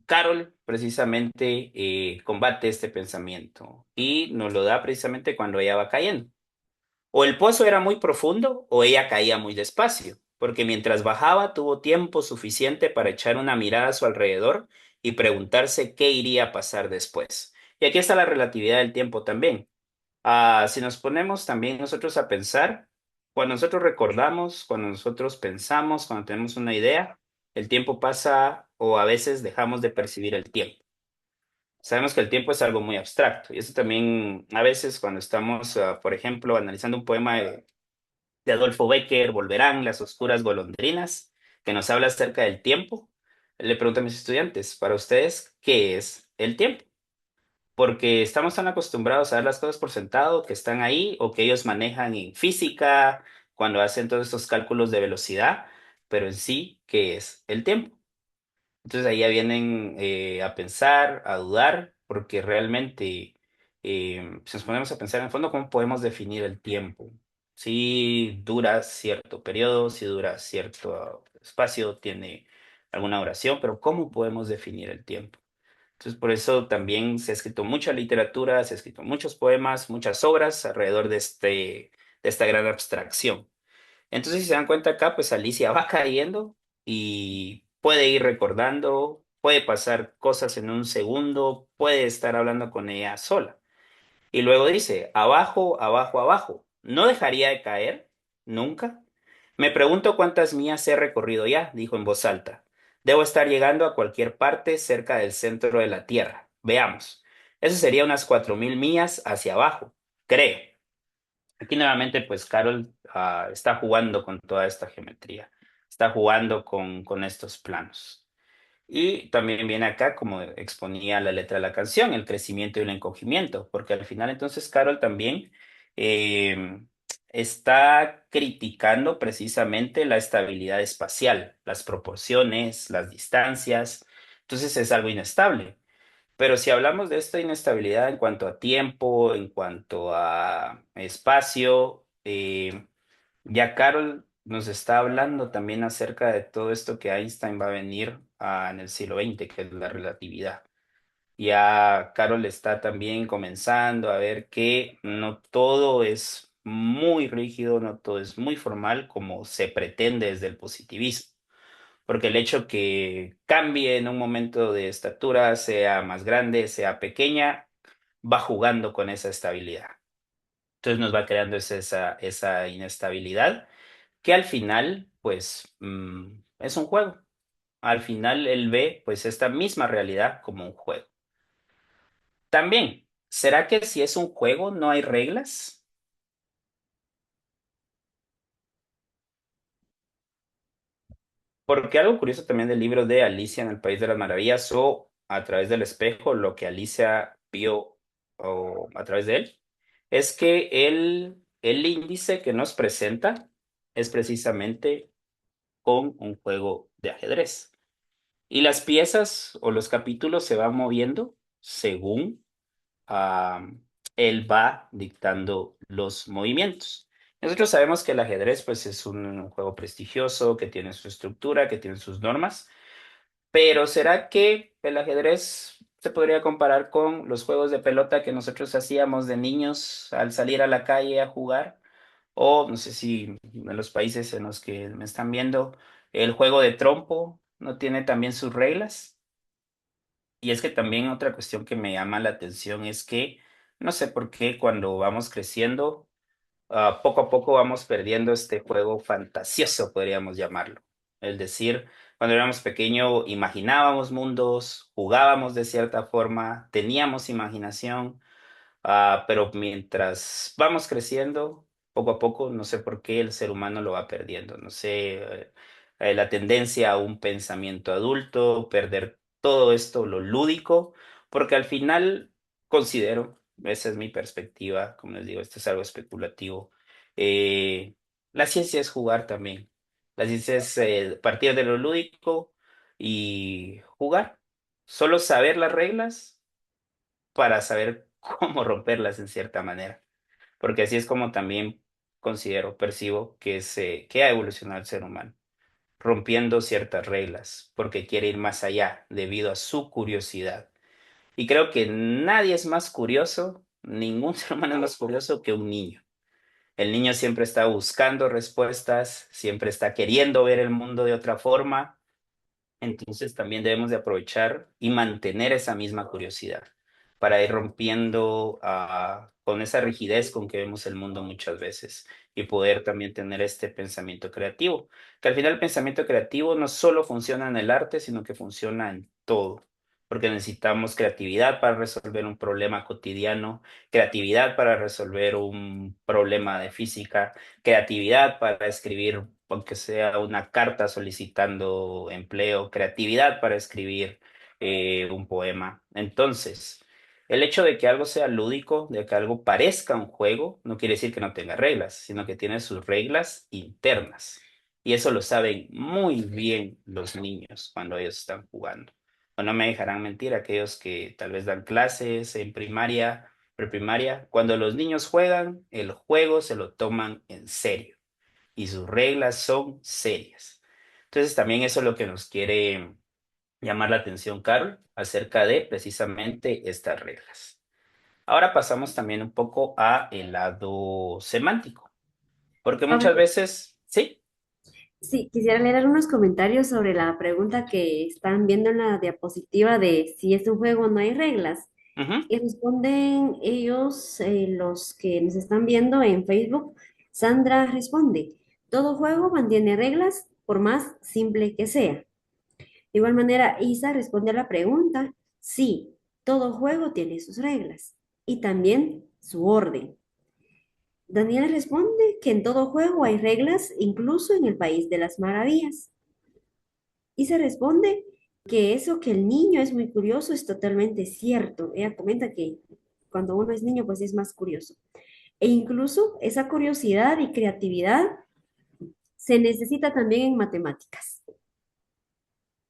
Carol precisamente combate este pensamiento y nos lo da precisamente cuando ella va cayendo. O el pozo era muy profundo o ella caía muy despacio, porque mientras bajaba tuvo tiempo suficiente para echar una mirada a su alrededor y preguntarse qué iría a pasar después. Y aquí está la relatividad del tiempo también. Si nos ponemos también nosotros a pensar, cuando nosotros recordamos, cuando nosotros pensamos, cuando tenemos una idea, el tiempo pasa o a veces dejamos de percibir el tiempo. Sabemos que el tiempo es algo muy abstracto y eso también a veces cuando estamos, por ejemplo, analizando un poema de Adolfo Bécquer, Volverán las oscuras golondrinas, que nos habla acerca del tiempo, le pregunto a mis estudiantes, para ustedes, ¿qué es el tiempo? Porque estamos tan acostumbrados a dar las cosas por sentado que están ahí o que ellos manejan en física cuando hacen todos estos cálculos de velocidad, pero en sí, ¿qué es el tiempo? Entonces ahí ya vienen a pensar, a dudar, porque realmente si nos ponemos a pensar en el fondo, ¿cómo podemos definir el tiempo? Si dura cierto periodo, si dura cierto espacio, tiene alguna duración, pero ¿cómo podemos definir el tiempo? Entonces, por eso también se ha escrito mucha literatura, se ha escrito muchos poemas, muchas obras alrededor de esta gran abstracción. Entonces, si se dan cuenta acá, pues Alicia va cayendo y puede ir recordando, puede pasar cosas en un segundo, puede estar hablando con ella sola. Y luego dice, abajo, abajo, abajo. ¿No dejaría de caer? Nunca. Me pregunto cuántas millas he recorrido ya, dijo en voz alta. Debo estar llegando a cualquier parte cerca del centro de la Tierra. Veamos. Eso sería unas 4000 millas hacia abajo, creo. Aquí nuevamente, pues Carol está jugando con toda esta geometría, está jugando con estos planos. Y también viene acá, como exponía la letra de la canción, el crecimiento y el encogimiento, porque al final entonces Carol también eh, está criticando precisamente la estabilidad espacial, las proporciones, las distancias, entonces es algo inestable. Pero si hablamos de esta inestabilidad en cuanto a tiempo, en cuanto a espacio, ya Carol nos está hablando también acerca de todo esto que Einstein va a venir en el siglo XX, que es la relatividad. Ya Carol está también comenzando a ver que no todo es muy rígido, no todo es muy formal como se pretende desde el positivismo, porque el hecho que cambie en un momento de estatura, sea más grande, sea pequeña, va jugando con esa estabilidad. Entonces nos va creando esa inestabilidad que al final, pues, es un juego. Al final él ve, pues, esta misma realidad como un juego. También, ¿será que si es un juego no hay reglas? Porque algo curioso también del libro de Alicia en el País de las Maravillas o a través del espejo, lo que Alicia vio o a través de él, es que el índice que nos presenta es precisamente con un juego de ajedrez. Y las piezas o los capítulos se van moviendo según ah, él va dictando los movimientos. Nosotros sabemos que el ajedrez pues, es un juego prestigioso, que tiene su estructura, que tiene sus normas, pero ¿será que el ajedrez se podría comparar con los juegos de pelota que nosotros hacíamos de niños al salir a la calle a jugar? O no sé si en los países en los que me están viendo, el juego de trompo no tiene también sus reglas. Y es que también otra cuestión que me llama la atención es que no sé por qué cuando vamos creciendo, poco a poco vamos perdiendo este juego fantasioso, podríamos llamarlo. Es decir, cuando éramos pequeños imaginábamos mundos, jugábamos de cierta forma, teníamos imaginación. Pero mientras vamos creciendo, poco a poco, no sé por qué el ser humano lo va perdiendo. No sé, la tendencia a un pensamiento adulto, perder todo esto, lo lúdico, porque al final considero, esa es mi perspectiva, como les digo, esto es algo especulativo. eh, la ciencia es jugar también. La ciencia es partir de lo lúdico y jugar. Solo saber las reglas para saber cómo romperlas en cierta manera, porque así es como también considero, percibo que ha evolucionado el ser humano, rompiendo ciertas reglas, porque quiere ir más allá debido a su curiosidad. Y creo que nadie es más curioso, ningún ser humano es más curioso que un niño. El niño siempre está buscando respuestas, siempre está queriendo ver el mundo de otra forma, entonces también debemos de aprovechar y mantener esa misma curiosidad para ir rompiendo con esa rigidez con que vemos el mundo muchas veces y poder también tener este pensamiento creativo, que al final el pensamiento creativo no solo funciona en el arte, sino que funciona en todo, porque necesitamos creatividad para resolver un problema cotidiano, creatividad para resolver un problema de física, creatividad para escribir, aunque sea una carta solicitando empleo, creatividad para escribir un poema. Entonces, el hecho de que algo sea lúdico, de que algo parezca un juego, no quiere decir que no tenga reglas, sino que tiene sus reglas internas. Y eso lo saben muy bien los niños cuando ellos están jugando. O no me dejarán mentir aquellos que tal vez dan clases en primaria, preprimaria. Cuando los niños juegan, el juego se lo toman en serio y sus reglas son serias. Entonces también eso es lo que nos quiere llamar la atención, Carol, acerca de precisamente estas reglas. Ahora pasamos también un poco a el lado semántico, porque muchas Pablo, veces, sí, Sí, quisiera leer algunos comentarios sobre la pregunta que están viendo en la diapositiva de si es un juego o no hay reglas. Ujú, Y responden ellos, los que nos están viendo en Facebook. Sandra responde, todo juego mantiene reglas por más simple que sea. De igual manera, Isa responde a la pregunta, sí, todo juego tiene sus reglas y también su orden. Daniela responde que en todo juego hay reglas, incluso en el País de las Maravillas. Isa responde que eso que el niño es muy curioso es totalmente cierto. Ella comenta que cuando uno es niño, pues es más curioso. E incluso esa curiosidad y creatividad se necesita también en matemáticas.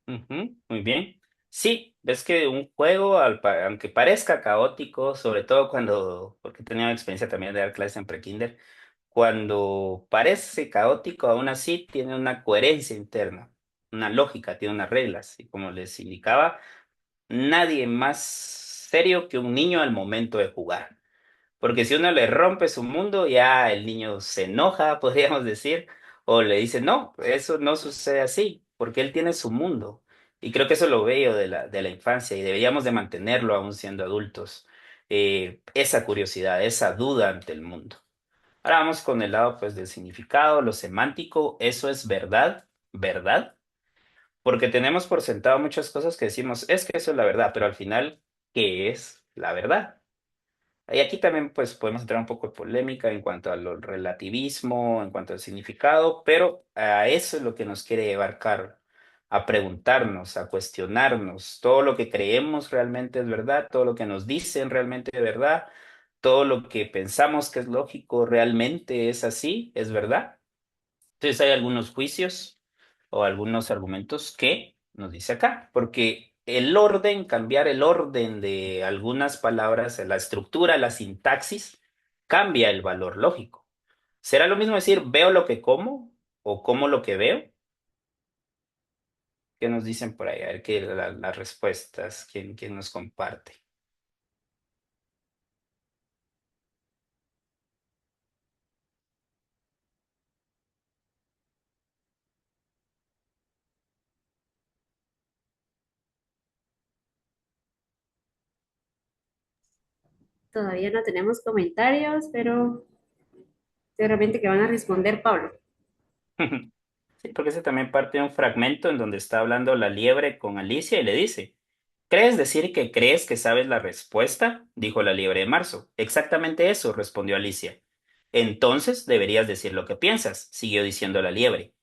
ujú, muy bien. Sí, ves que un juego, aunque parezca caótico, sobre todo porque he tenido experiencia también de dar clases en prekinder, cuando parece caótico, aún así tiene una coherencia interna, una lógica, tiene unas reglas. Y como les indicaba, nadie más serio que un niño al momento de jugar. Porque si uno le rompe su mundo, ya el niño se enoja, podríamos decir, o le dice, no, eso no sucede así, porque él tiene su mundo. Y creo que eso lo veo de la infancia y deberíamos de mantenerlo aún siendo adultos. Esa curiosidad, esa duda ante el mundo. Ahora vamos con el lado pues del significado, lo semántico, eso es verdad, verdad, porque tenemos por sentado muchas cosas que decimos, es que eso es la verdad, pero al final, ¿qué es la verdad? Y aquí también pues podemos entrar un poco de polémica en cuanto al relativismo, en cuanto al significado, pero a eso es lo que nos quiere llevar Carl, a preguntarnos, a cuestionarnos, todo lo que creemos realmente es verdad, todo lo que nos dicen realmente es verdad, todo lo que pensamos que es lógico realmente es así, es verdad. Entonces hay algunos juicios o algunos argumentos que nos dice acá, porque el orden, cambiar el orden de algunas palabras, la estructura, la sintaxis, cambia el valor lógico. ¿Será lo mismo decir veo lo que como o como lo que veo? ¿Qué nos dicen por ahí? A ver qué las respuestas, quién nos comparte. Todavía no tenemos comentarios, pero seguramente que van a responder Pablo. Sí, porque ese también parte de un fragmento en donde está hablando la liebre con Alicia y le dice, ¿crees decir que crees que sabes la respuesta? Dijo la liebre de marzo. Exactamente eso, respondió Alicia. Entonces deberías decir lo que piensas, siguió diciendo la liebre.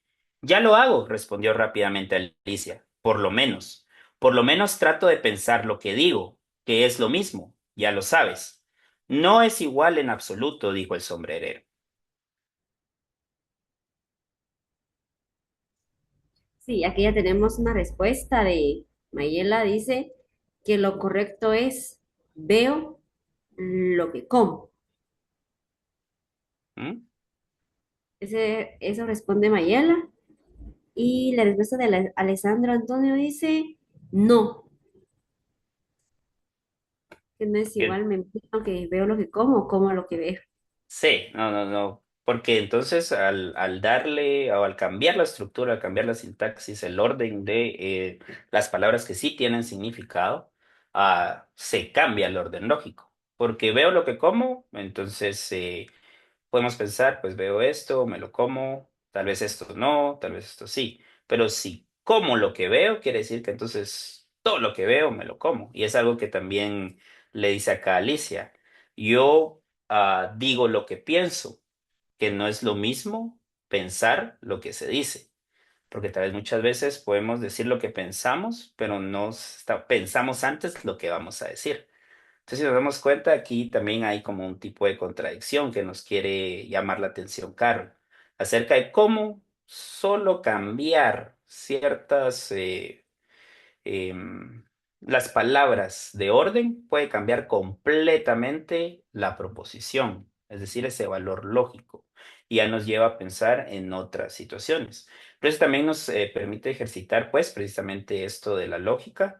Ya lo hago, respondió rápidamente Alicia. Por lo menos. Por lo menos trato de pensar lo que digo, que es lo mismo, ya lo sabes. No es igual en absoluto, dijo el sombrerero. Sí, aquí ya tenemos una respuesta de Mayela, dice que lo correcto es veo lo que como. ¿Mm? Eso responde Mayela. Y la respuesta de Alessandro Antonio dice no, que no es igual, me imagino que veo lo que como lo que veo. Sí, no, no, no. Porque entonces al darle o al cambiar la estructura, al cambiar la sintaxis, el orden de las palabras que sí tienen significado, se cambia el orden lógico. Porque veo lo que como, entonces podemos pensar, pues veo esto, me lo como, tal vez esto no, tal vez esto sí. Pero si como lo que veo, quiere decir que entonces todo lo que veo me lo como. Y es algo que también le dice acá a Alicia. Yo digo lo que pienso, que no es lo mismo pensar lo que se dice. Porque tal vez muchas veces podemos decir lo que pensamos, pero pensamos antes lo que vamos a decir. Entonces, si nos damos cuenta, aquí también hay como un tipo de contradicción que nos quiere llamar la atención, Carol, acerca de cómo solo cambiar ciertas em, las palabras de orden puede cambiar completamente la proposición, es decir, ese valor lógico, y ya nos lleva a pensar en otras situaciones. Pero eso también nos permite ejercitar, pues, precisamente esto de la lógica,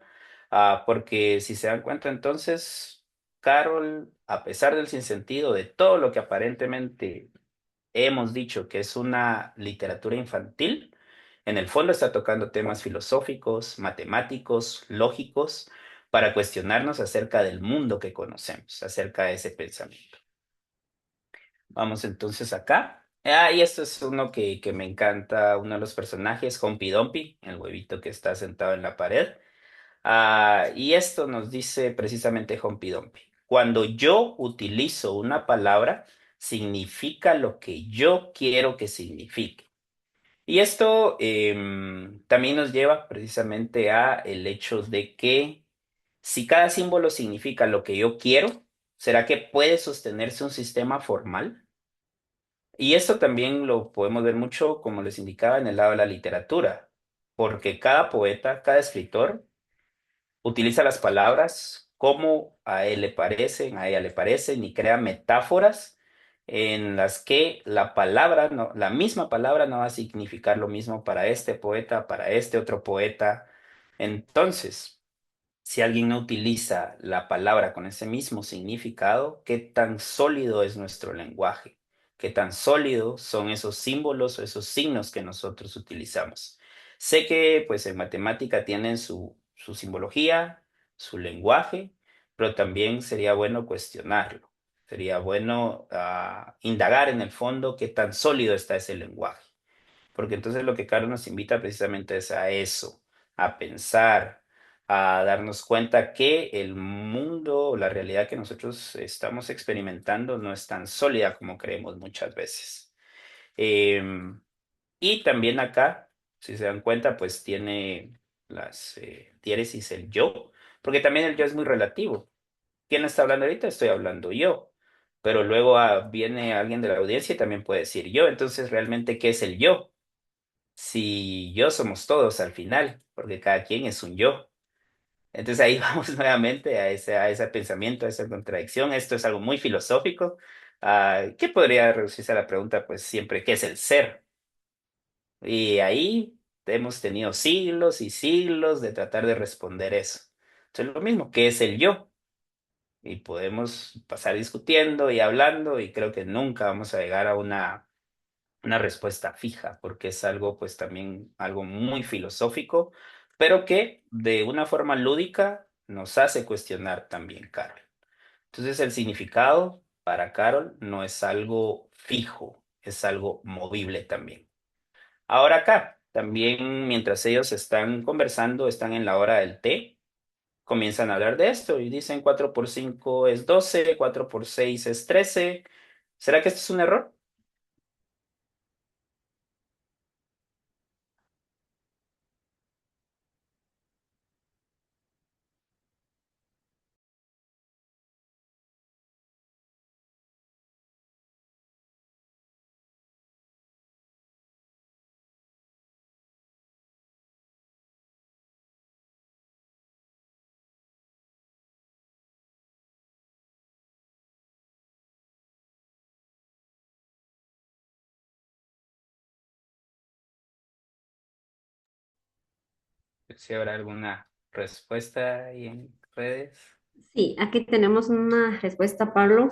porque si se dan cuenta, entonces, Carol, a pesar del sinsentido de todo lo que aparentemente hemos dicho que es una literatura infantil, En el fondo está tocando temas filosóficos, matemáticos, lógicos, para cuestionarnos acerca del mundo que conocemos, acerca de ese pensamiento. Vamos entonces acá. Y esto es uno que me encanta, uno de los personajes, Humpty Dumpty, el huevito que está sentado en la pared. Y esto nos dice precisamente Humpty Dumpty. Cuando yo utilizo una palabra, significa lo que yo quiero que signifique. Y esto también nos lleva precisamente a el hecho de que si cada símbolo significa lo que yo quiero, ¿será que puede sostenerse un sistema formal? Y esto también lo podemos ver mucho, como les indicaba, en el lado de la literatura, porque cada poeta, cada escritor utiliza las palabras como a él le parecen, a ella le parecen, y crea metáforas en las que la palabra, no, la misma palabra no va a significar lo mismo para este poeta, para este otro poeta. Entonces, si alguien no utiliza la palabra con ese mismo significado, ¿qué tan sólido es nuestro lenguaje? ¿Qué tan sólidos son esos símbolos o esos signos que nosotros utilizamos? Sé que pues en matemática tienen su simbología, su lenguaje, pero también sería bueno cuestionarlo. Sería bueno indagar en el fondo qué tan sólido está ese lenguaje. Porque entonces lo que Carlos nos invita precisamente es a eso, a pensar, a darnos cuenta que el mundo, la realidad que nosotros estamos experimentando no es tan sólida como creemos muchas veces. Em, y también acá, si se dan cuenta, pues tiene las diéresis el yo, porque también el yo es muy relativo. ¿Quién está hablando ahorita? Estoy hablando yo. Pero luego viene alguien de la audiencia y también puede decir yo. Entonces, ¿realmente qué es el yo? Si yo somos todos al final, porque cada quien es un yo. Entonces ahí vamos nuevamente a ese pensamiento, a esa contradicción. Esto es algo muy filosófico, que podría reducirse a la pregunta, pues siempre, ¿qué es el ser? Y ahí hemos tenido siglos y siglos de tratar de responder eso. Entonces lo mismo, ¿qué es el yo? Y podemos pasar discutiendo y hablando y creo que nunca vamos a llegar a una respuesta fija, porque es algo, pues también algo muy filosófico, pero que de una forma lúdica nos hace cuestionar también, Carol. Entonces, el significado para Carol no es algo fijo, es algo movible también. Ahora acá, también mientras ellos están conversando, están en la hora del té, comienzan a hablar de esto y dicen 4 por 5 es 12, 4 por 6 es 13. ¿Será que esto es un error? Si habrá alguna respuesta ahí en redes. Sí, aquí tenemos una respuesta, Pablo,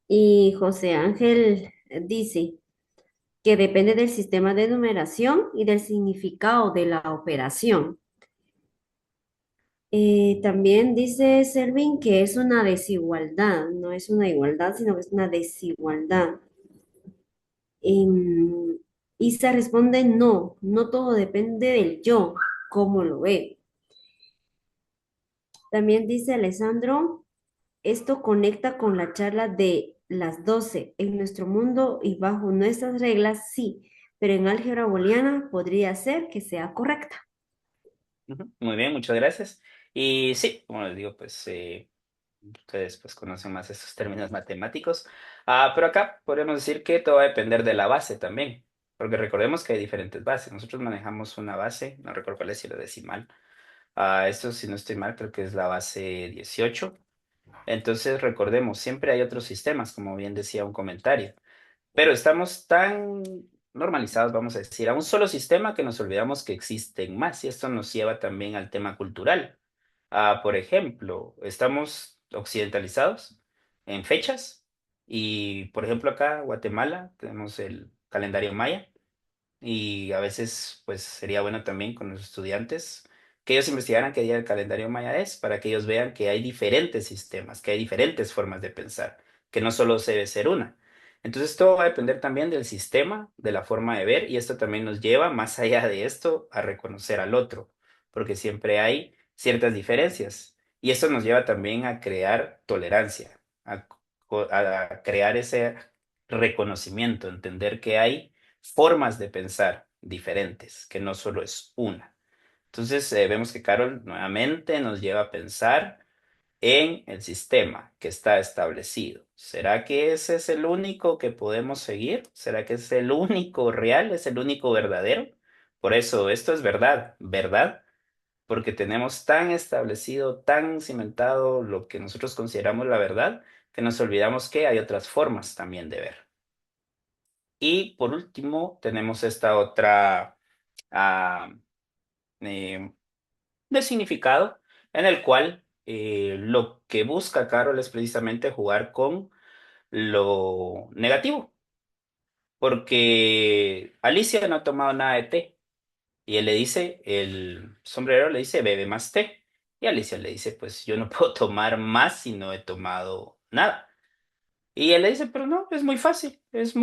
y José Ángel dice que depende del sistema de numeración y del significado de la operación. También dice Selvin que es una desigualdad, no es una igualdad, sino que es una desigualdad. Em, Isa responde no, no todo depende del yo, cómo lo ve. También dice Alessandro, esto conecta con la charla de las 12. En nuestro mundo y bajo nuestras reglas, sí, pero en álgebra booleana podría ser que sea correcta. Ujú. Muy bien, muchas gracias. Y sí, como les digo, pues ustedes pues conocen más estos términos matemáticos. Pero acá podemos decir que todo va a depender de la base también, porque recordemos que hay diferentes bases. Nosotros manejamos una base, no recuerdo cuál es si la decimal. Esto, si no estoy mal, creo que es la base 18. Entonces, recordemos, siempre hay otros sistemas, como bien decía un comentario. Pero estamos tan normalizados, vamos a decir, a un solo sistema que nos olvidamos que existen más. Y esto nos lleva también al tema cultural. Por ejemplo, estamos occidentalizados en fechas. Y, por ejemplo, acá, Guatemala, tenemos el calendario maya. y a veces pues sería bueno también con los estudiantes que ellos investigaran qué día del calendario maya es, para que ellos vean que hay diferentes sistemas, que hay diferentes formas de pensar, que no solo se debe ser una. Entonces todo va a depender también del sistema, de la forma de ver, y esto también nos lleva, más allá de esto, a reconocer al otro, porque siempre hay ciertas diferencias. Y esto nos lleva también a crear tolerancia, a crear ese reconocimiento, entender que hay formas de pensar diferentes, que no solo es una. Entonces, vemos que Carol nuevamente nos lleva a pensar en el sistema que está establecido. ¿Será que ese es el único que podemos seguir? ¿Será que es el único real? ¿Es el único verdadero? Por eso, esto es verdad, ¿verdad? Porque tenemos tan establecido, tan cimentado lo que nosotros consideramos la verdad, que nos olvidamos que hay otras formas también de ver. Y por último, tenemos esta otra ah, eh, de significado, en el cual lo que busca Carol es precisamente jugar con lo negativo, porque Alicia no ha tomado nada de té, y él le dice, el sombrero le dice, bebe más té, y Alicia le dice, pues yo no puedo tomar más si no he tomado nada. Y él le dice, pero no, es muy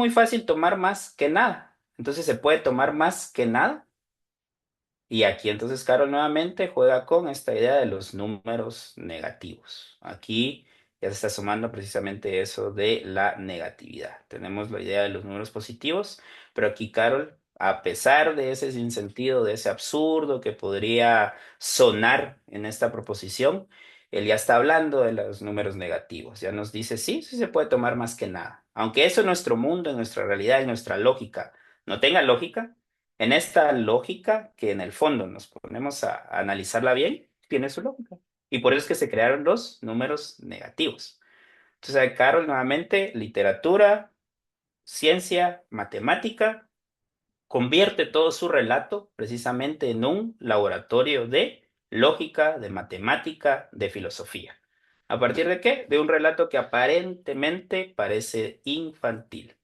fácil tomar más que nada. Entonces se puede tomar más que nada. Y aquí entonces Carol nuevamente juega con esta idea de los números negativos. Aquí ya se está sumando precisamente eso de la negatividad. Tenemos la idea de los números positivos, pero aquí Carol, a pesar de ese sinsentido, de ese absurdo que podría sonar en esta proposición, él ya está hablando de los números negativos. Ya nos dice, sí, sí se puede tomar más que nada. Aunque eso en nuestro mundo, en nuestra realidad, en nuestra lógica, no tenga lógica, en esta lógica, que en el fondo nos ponemos a analizarla bien, tiene su lógica. Y por eso es que se crearon los números negativos. Entonces, Carol, nuevamente, literatura, ciencia, matemática, convierte todo su relato precisamente en un laboratorio de lógica, de matemática, de filosofía. ¿A partir de qué? De un relato que aparentemente parece infantil,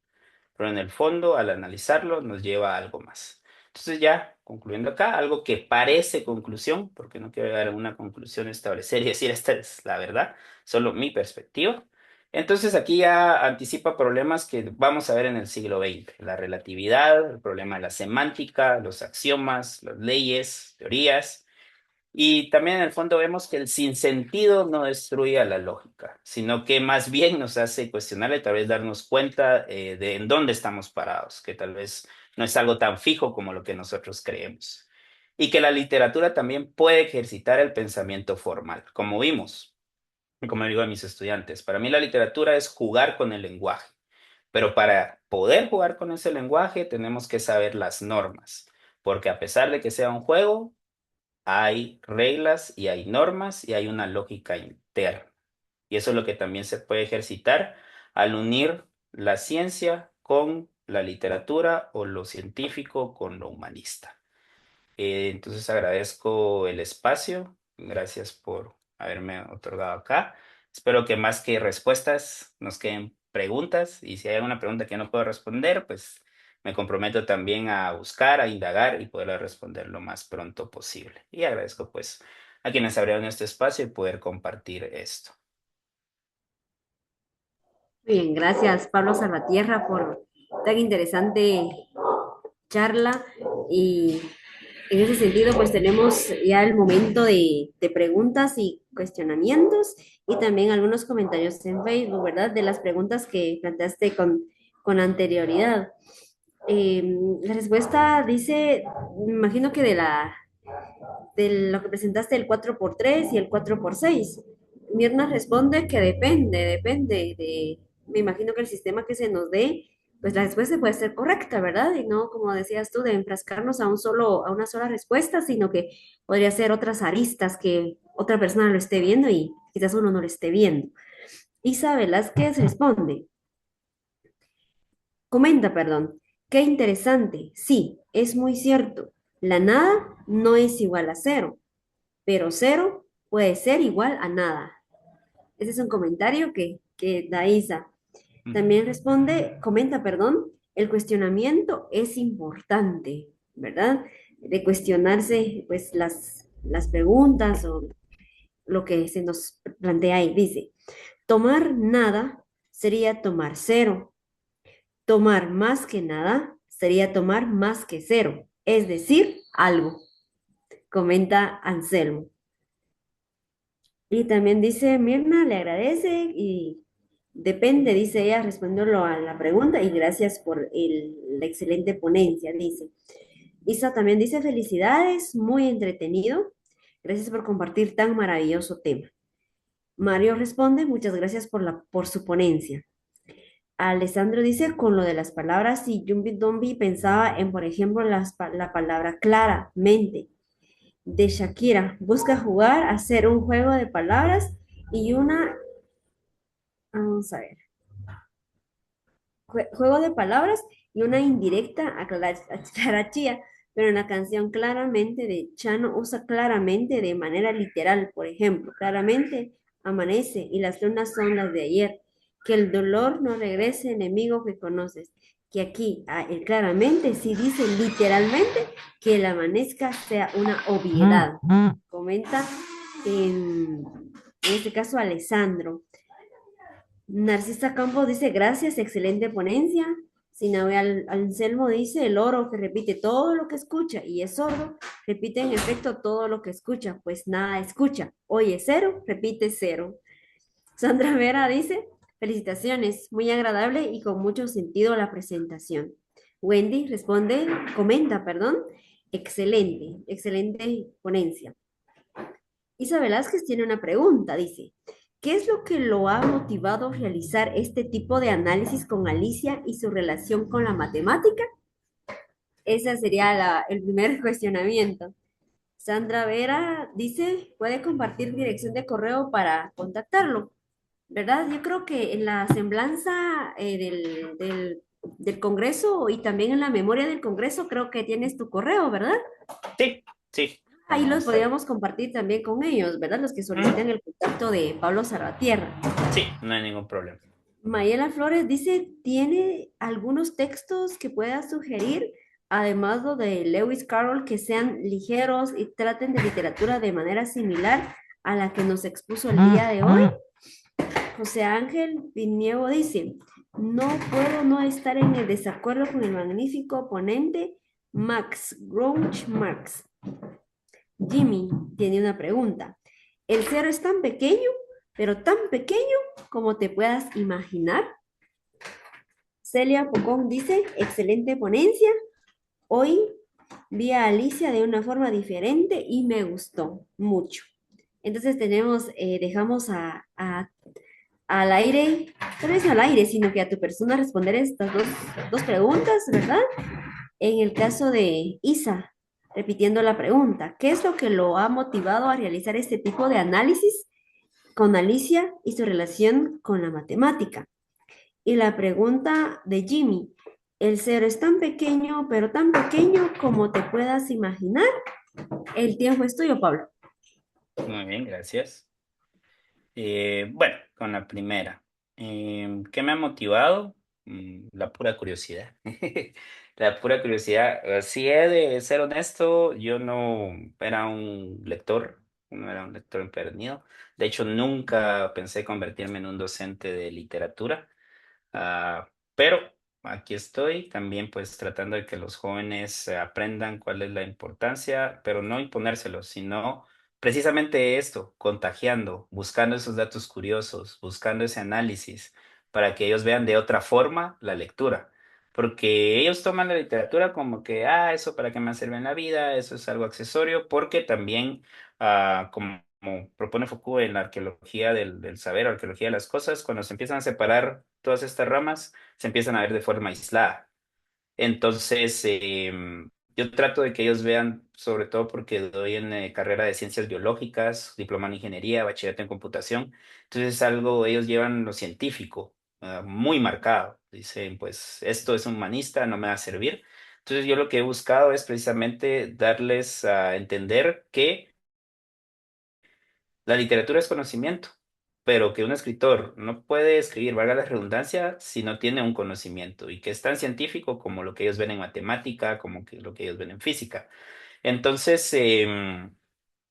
pero en el fondo, al analizarlo, nos lleva a algo más. Entonces ya, concluyendo acá, algo que parece conclusión, porque no quiero llegar a una conclusión, establecer y decir esta es la verdad, solo mi perspectiva. Entonces aquí ya anticipa problemas que vamos a ver en el siglo XX, la relatividad, el problema de la semántica, los axiomas, las leyes, teorías, y también en el fondo vemos que el sinsentido no destruye a la lógica, sino que más bien nos hace cuestionar y tal vez darnos cuenta de en dónde estamos parados, que tal vez no es algo tan fijo como lo que nosotros creemos. Y que la literatura también puede ejercitar el pensamiento formal, como vimos, y como digo a mis estudiantes. Para mí la literatura es jugar con el lenguaje, pero para poder jugar con ese lenguaje tenemos que saber las normas, porque a pesar de que sea un juego, hay reglas y hay normas y hay una lógica interna. Y eso es lo que también se puede ejercitar al unir la ciencia con la literatura o lo científico con lo humanista. Entonces agradezco el espacio. Gracias por haberme otorgado acá. Espero que más que respuestas nos queden preguntas, y si hay alguna pregunta que no puedo responder, pues me comprometo también a buscar, a indagar y poder responder lo más pronto posible. Y agradezco pues a quienes abrieron este espacio y poder compartir esto. Muy bien, gracias Pablo Salvatierra por tan interesante charla y en ese sentido pues tenemos ya el momento de preguntas y cuestionamientos y también algunos comentarios en Facebook, ¿verdad? De las preguntas que planteaste con anterioridad. La respuesta dice, me imagino que de lo que presentaste el 4x3 y el 4x6. Mirna responde que depende me imagino que el sistema que se nos dé, pues la respuesta puede ser correcta, ¿verdad? Y no, como decías tú, de enfrascarnos a una sola respuesta, sino que podría ser otras aristas que otra persona lo esté viendo y quizás uno no lo esté viendo. Isa Velázquez responde, comenta, perdón, qué interesante, sí, es muy cierto, la nada no es igual a cero, pero cero puede ser igual a nada. Ese es un comentario que da Isa. Ujú. También responde, comenta, perdón, el cuestionamiento es importante, ¿verdad? De cuestionarse, pues, las preguntas o lo que se nos plantea ahí. Dice, tomar nada sería tomar cero. Tomar más que nada sería tomar más que cero, es decir, algo, comenta Anselmo. Y también dice Mirna, le agradece y depende, dice ella, respondiendo a la pregunta y gracias por la excelente ponencia, dice. Isa también dice felicidades, muy entretenido. Gracias por compartir tan maravilloso tema. Mario responde, muchas gracias por su ponencia. Alessandro dice, con lo de las palabras, y Yumbi Dombi pensaba en, por ejemplo, la palabra claramente de Shakira. Busca jugar, hacer un juego de palabras y vamos a ver, juego de palabras y una indirecta a Clarachía, pero en la canción claramente de Chano usa claramente de manera literal, por ejemplo, claramente amanece y las lunas son las de ayer, que el dolor no regrese, enemigo que conoces, que aquí el claramente sí dice literalmente que el amanezca sea una obviedad, comenta en este caso Alessandro. Narcisa Campos dice, gracias, excelente ponencia. Sinaue Anselmo dice, el oro que repite todo lo que escucha y es sordo, repite en efecto todo lo que escucha, pues nada escucha. Oye cero, repite cero. Sandra Vera dice, felicitaciones, muy agradable y con mucho sentido la presentación. Wendy responde, comenta, perdón, excelente, excelente ponencia. Isa Velázquez tiene una pregunta, dice, ¿qué es lo que lo ha motivado a realizar este tipo de análisis con Alicia y su relación con la matemática? Ese sería el primer cuestionamiento. Sandra Vera dice, puede compartir dirección de correo para contactarlo, ¿verdad? Yo creo que en la semblanza del Congreso y también en la memoria del Congreso creo que tienes tu correo, ¿verdad? Sí, sí, Ahí como los está ahí. podríamos compartir también con ellos, ¿verdad? Los que soliciten el contacto de Pablo Salvatierra. Sí, no hay ningún problema. Mayela Flores dice, ¿tiene algunos textos que pueda sugerir, además lo de Lewis Carroll, que sean ligeros y traten de literatura de manera similar a la que nos expuso el día de hoy? José Ángel Pinievo dice, no puedo no estar en el desacuerdo con el magnífico ponente Max Grouch Marx. Jimmy tiene una pregunta. ¿El cero es tan pequeño, pero tan pequeño como te puedas imaginar? Celia Pocón dice, excelente ponencia. Hoy vi a Alicia de una forma diferente y me gustó mucho. Entonces dejamos al aire, tal vez al aire, sino que a tu persona responder estas dos preguntas, ¿verdad? En el caso de Isa, repitiendo la pregunta, ¿qué es lo que lo ha motivado a realizar este tipo de análisis con Alicia y su relación con la matemática? Y la pregunta de Jimmy, ¿el cero es tan pequeño, pero tan pequeño como te puedas imaginar? El tiempo es tuyo, Pablo. Muy bien, gracias. Bueno, con la primera. ¿Qué me ha motivado? La pura curiosidad. La pura curiosidad. Si he de ser honesto, yo no era un lector, no era un lector empedernido. De hecho, nunca pensé convertirme en un docente de literatura. Pero aquí estoy también pues tratando de que los jóvenes aprendan cuál es la importancia, pero no imponérselo, sino precisamente esto, contagiando, buscando esos datos curiosos, buscando ese análisis para que ellos vean de otra forma la lectura. Porque ellos toman la literatura como que, eso para qué me sirve en la vida, eso es algo accesorio, porque también, como propone Foucault en la arqueología del saber, arqueología de las cosas, cuando se empiezan a separar todas estas ramas, se empiezan a ver de forma aislada. Entonces, yo trato de que ellos vean, sobre todo porque doy en carrera de ciencias biológicas, diploma en ingeniería, bachillerato en computación. Entonces, es algo, ellos llevan lo científico muy marcado. Dicen, pues, esto es humanista, no me va a servir. Entonces, yo lo que he buscado es precisamente darles a entender que la literatura es conocimiento, pero que un escritor no puede escribir, valga la redundancia, si no tiene un conocimiento y que es tan científico como lo que ellos ven en matemática, como que lo que ellos ven en física. Entonces,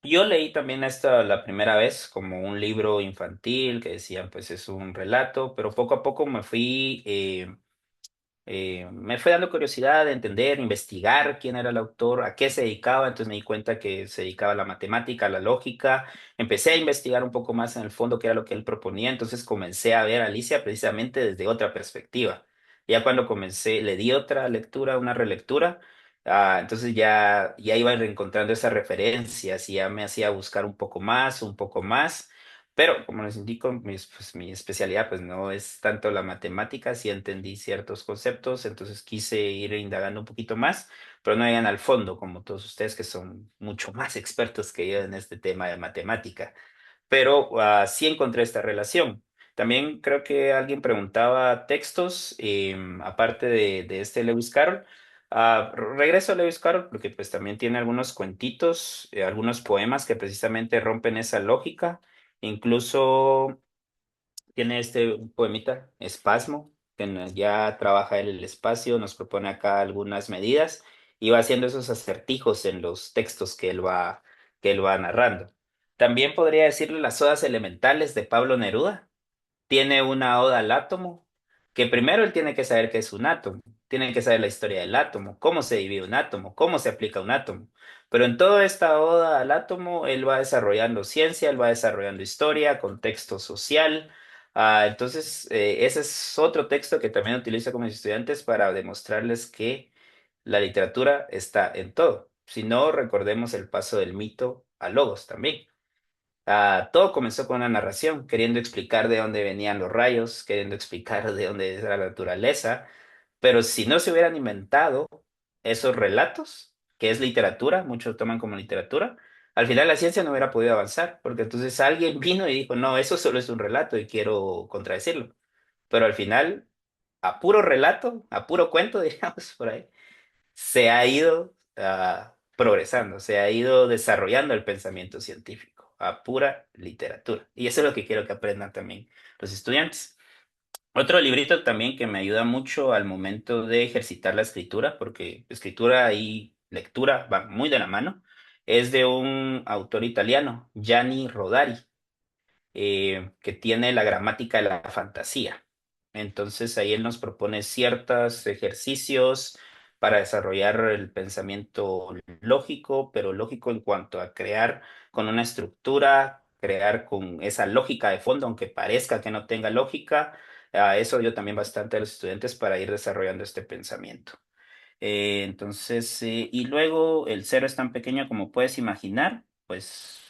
yo leí también esto la primera vez como un libro infantil que decían, pues es un relato, pero poco a poco me fue dando curiosidad de entender, investigar quién era el autor, a qué se dedicaba, entonces me di cuenta que se dedicaba a la matemática, a la lógica, empecé a investigar un poco más en el fondo qué era lo que él proponía, entonces comencé a ver a Alicia precisamente desde otra perspectiva. Ya cuando comencé, le di otra lectura, una relectura, entonces ya iba encontrando esas referencias y ya me hacía buscar un poco más. Pero como les indico, mi especialidad pues no es tanto la matemática, sí entendí ciertos conceptos, entonces quise ir indagando un poquito más, pero no llegan al fondo como todos ustedes que son mucho más expertos que yo en este tema de matemática. Pero sí encontré esta relación. También creo que alguien preguntaba textos, aparte de este Lewis Carroll. Regreso a Lewis Carroll porque pues también tiene algunos cuentitos, algunos poemas que precisamente rompen esa lógica. Incluso tiene este poemita, Espasmo, que ya trabaja él el espacio, nos propone acá algunas medidas y va haciendo esos acertijos en los textos que él va narrando. También podría decirle las odas elementales de Pablo Neruda. Tiene una oda al átomo, que primero él tiene que saber qué es un átomo, tiene que saber la historia del átomo, cómo se divide un átomo, cómo se aplica un átomo. Pero en toda esta oda al átomo, él va desarrollando ciencia, él va desarrollando historia, contexto social. Entonces, ese es otro texto que también utilizo con mis estudiantes para demostrarles que la literatura está en todo. Si no, recordemos el paso del mito a logos también. Todo comenzó con una narración, queriendo explicar de dónde venían los rayos, queriendo explicar de dónde era la naturaleza, pero si no se hubieran inventado esos relatos, que es literatura, muchos toman como literatura, al final la ciencia no hubiera podido avanzar, porque entonces alguien vino y dijo, no, eso solo es un relato y quiero contradecirlo. Pero al final, a puro relato, a puro cuento, digamos por ahí, se ha ido progresando, se ha ido desarrollando el pensamiento científico a pura literatura. Y eso es lo que quiero que aprendan también los estudiantes. Otro librito también que me ayuda mucho al momento de ejercitar la escritura, porque escritura y lectura van muy de la mano, es de un autor italiano, Gianni Rodari, que tiene la gramática de la fantasía. Entonces ahí él nos propone ciertos ejercicios para desarrollar el pensamiento lógico, pero lógico en cuanto a crear con una estructura, crear con esa lógica de fondo, aunque parezca que no tenga lógica. Eso yo también bastante a los estudiantes para ir desarrollando este pensamiento. Y luego el cero es tan pequeño como puedes imaginar, pues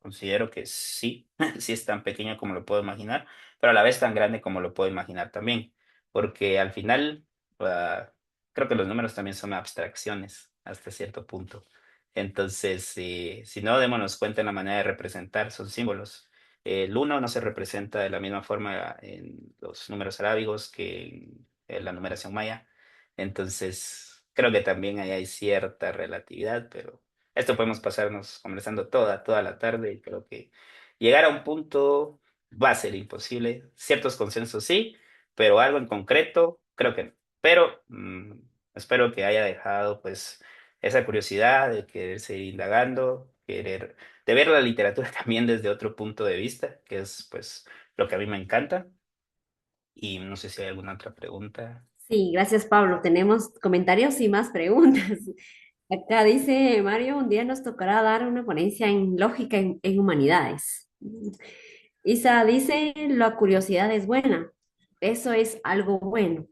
considero que sí, sí es tan pequeño como lo puedo imaginar, pero a la vez tan grande como lo puedo imaginar también, porque al final creo que los números también son abstracciones hasta cierto punto. Entonces, si no, démonos cuenta en la manera de representar, son símbolos. El uno no se representa de la misma forma en los números arábigos que en la numeración maya. Entonces, creo que también ahí hay cierta relatividad, pero esto podemos pasarnos conversando toda la tarde y creo que llegar a un punto va a ser imposible. Ciertos consensos sí, pero algo en concreto, creo que no. Pero espero que haya dejado pues esa curiosidad de querer seguir indagando, de ver la literatura también desde otro punto de vista, que es pues lo que a mí me encanta. Y no sé si hay alguna otra pregunta. Sí, gracias Pablo. Tenemos comentarios y más preguntas. Acá dice Mario, un día nos tocará dar una ponencia en lógica en humanidades. Isa dice, la curiosidad es buena. Eso es algo bueno.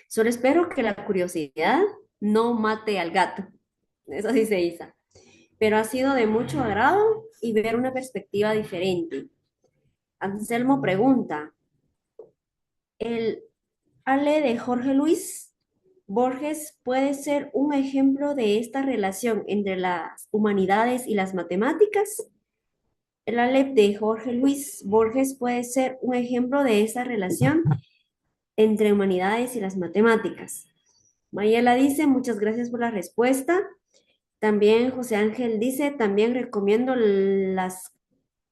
Solo espero que la curiosidad no mate al gato. Eso dice Isa. Pero ha sido de mucho agrado y ver una perspectiva diferente. Anselmo pregunta, ¿el Ale de Jorge Luis Borges puede ser un ejemplo de esta relación entre las humanidades y las matemáticas? El Aleph de Jorge Luis Borges puede ser un ejemplo de esa relación entre humanidades y las matemáticas. Mayela dice, muchas gracias por la respuesta. También José Ángel dice, también recomiendo las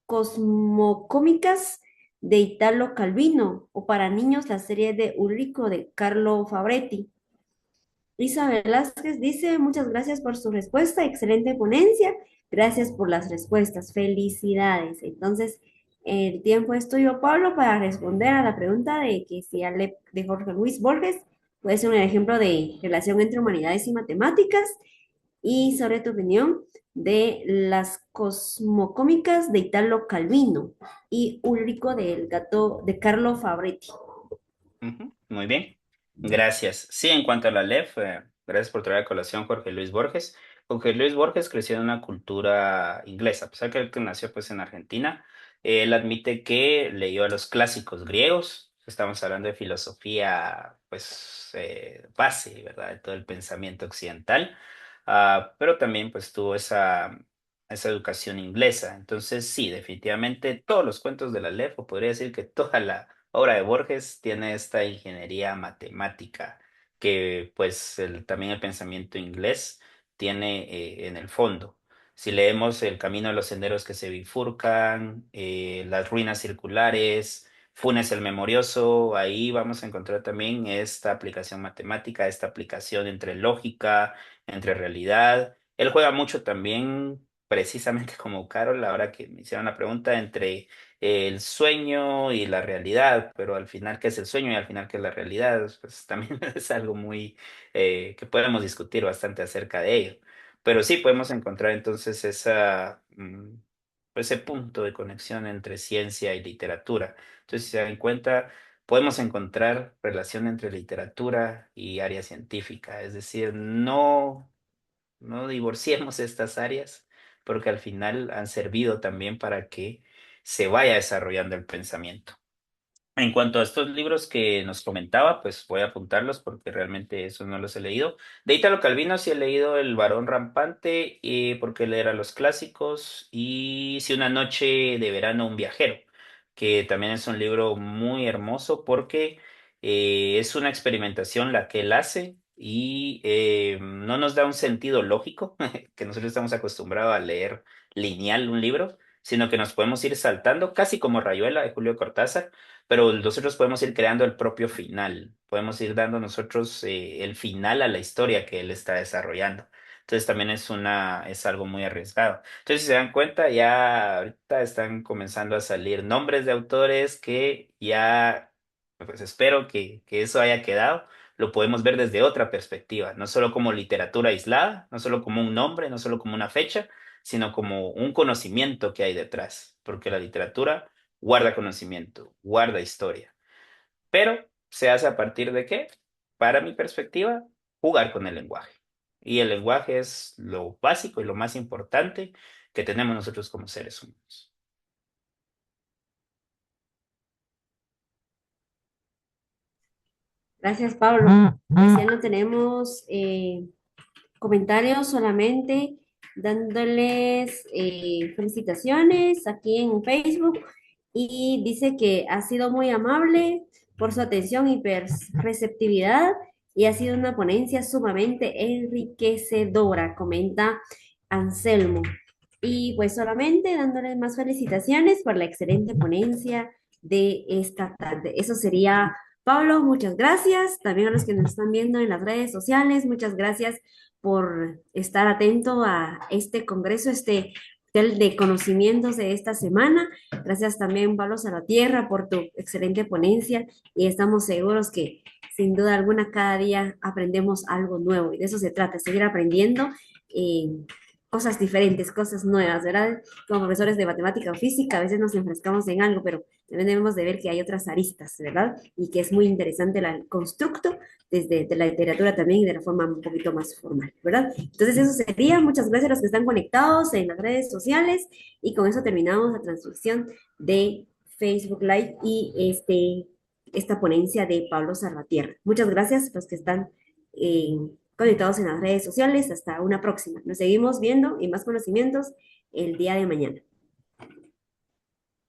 cosmocómicas de Italo Calvino, o para niños la serie de Ulrico de Carlo Fabretti. Isa Velázquez dice, muchas gracias por su respuesta, excelente ponencia, gracias por las respuestas, felicidades. Entonces, el tiempo es tuyo, Pablo, para responder a la pregunta de que si Ale de Jorge Luis Borges puede ser un ejemplo de relación entre humanidades y matemáticas, y sobre tu opinión de las cosmocómicas de Italo Calvino y Ulrico del gato de Carlo Fabretti. Ujú, muy bien, gracias. Sí, en cuanto a la LEF, gracias por traer a colación Jorge Luis Borges. Jorge Luis Borges creció en una cultura inglesa, a pesar que él que nació pues en Argentina, él admite que leyó a los clásicos griegos, estamos hablando de filosofía pues base, ¿verdad? De todo el pensamiento occidental, pero también pues tuvo esa educación inglesa. Entonces sí, definitivamente todos los cuentos de la LEF, o podría decir que toda la obra de Borges tiene esta ingeniería matemática que pues también el pensamiento inglés tiene en el fondo. Si leemos El camino de los senderos que se bifurcan, Las ruinas circulares, Funes el Memorioso, ahí vamos a encontrar también esta aplicación matemática, esta aplicación entre lógica, entre realidad. Él juega mucho también, precisamente como Carol, ahora que me hicieron la pregunta, entre el sueño y la realidad, pero al final, ¿qué es el sueño y al final, qué es la realidad? Pues también es algo muy que podemos discutir bastante acerca de ello. Pero sí podemos encontrar entonces ese punto de conexión entre ciencia y literatura. Entonces, si se dan cuenta, podemos encontrar relación entre literatura y área científica, es decir, no divorciemos estas áreas porque al final han servido también para que se vaya desarrollando el pensamiento. En cuanto a estos libros que nos comentaba, pues voy a apuntarlos porque realmente esos no los he leído. De Italo Calvino sí he leído El Varón Rampante, porque él era los clásicos, y Si una noche de verano un viajero, que también es un libro muy hermoso porque es una experimentación la que él hace y no nos da un sentido lógico, que nosotros estamos acostumbrados a leer lineal un libro, sino que nos podemos ir saltando, casi como Rayuela de Julio Cortázar, pero nosotros podemos ir creando el propio final, podemos ir dando nosotros el final a la historia que él está desarrollando. Entonces también es algo muy arriesgado. Entonces, si se dan cuenta, ya ahorita están comenzando a salir nombres de autores que ya, pues espero que eso haya quedado. Lo podemos ver desde otra perspectiva, no solo como literatura aislada, no solo como un nombre, no solo como una fecha, sino como un conocimiento que hay detrás, porque la literatura guarda conocimiento, guarda historia, pero se hace a partir de qué, para mi perspectiva, jugar con el lenguaje. Y el lenguaje es lo básico y lo más importante que tenemos nosotros como seres humanos. Gracias, Pablo. Pues ya no tenemos comentarios, solamente dándoles felicitaciones aquí en Facebook, y dice que ha sido muy amable por su atención y receptividad, y ha sido una ponencia sumamente enriquecedora, comenta Anselmo. Y pues solamente dándoles más felicitaciones por la excelente ponencia de esta tarde. Eso sería, Pablo, muchas gracias. También a los que nos están viendo en las redes sociales, muchas gracias por estar atento a este congreso, de conocimientos de esta semana. Gracias también, Pablo Salvatierra, por tu excelente ponencia, y estamos seguros que sin duda alguna cada día aprendemos algo nuevo, y de eso se trata, seguir aprendiendo cosas diferentes, cosas nuevas, ¿verdad? Como profesores de matemática o física, a veces nos enfrascamos en algo, pero también debemos de ver que hay otras aristas, ¿verdad? Y que es muy interesante el constructo desde de la literatura también, y de la forma un poquito más formal, ¿verdad? Entonces eso sería, muchas gracias a los que están conectados en las redes sociales, y con eso terminamos la transmisión de Facebook Live y esta ponencia de Pablo Salvatierra. Muchas gracias a los que están conectados en las redes sociales. Hasta una próxima. Nos seguimos viendo y más conocimientos el día de mañana.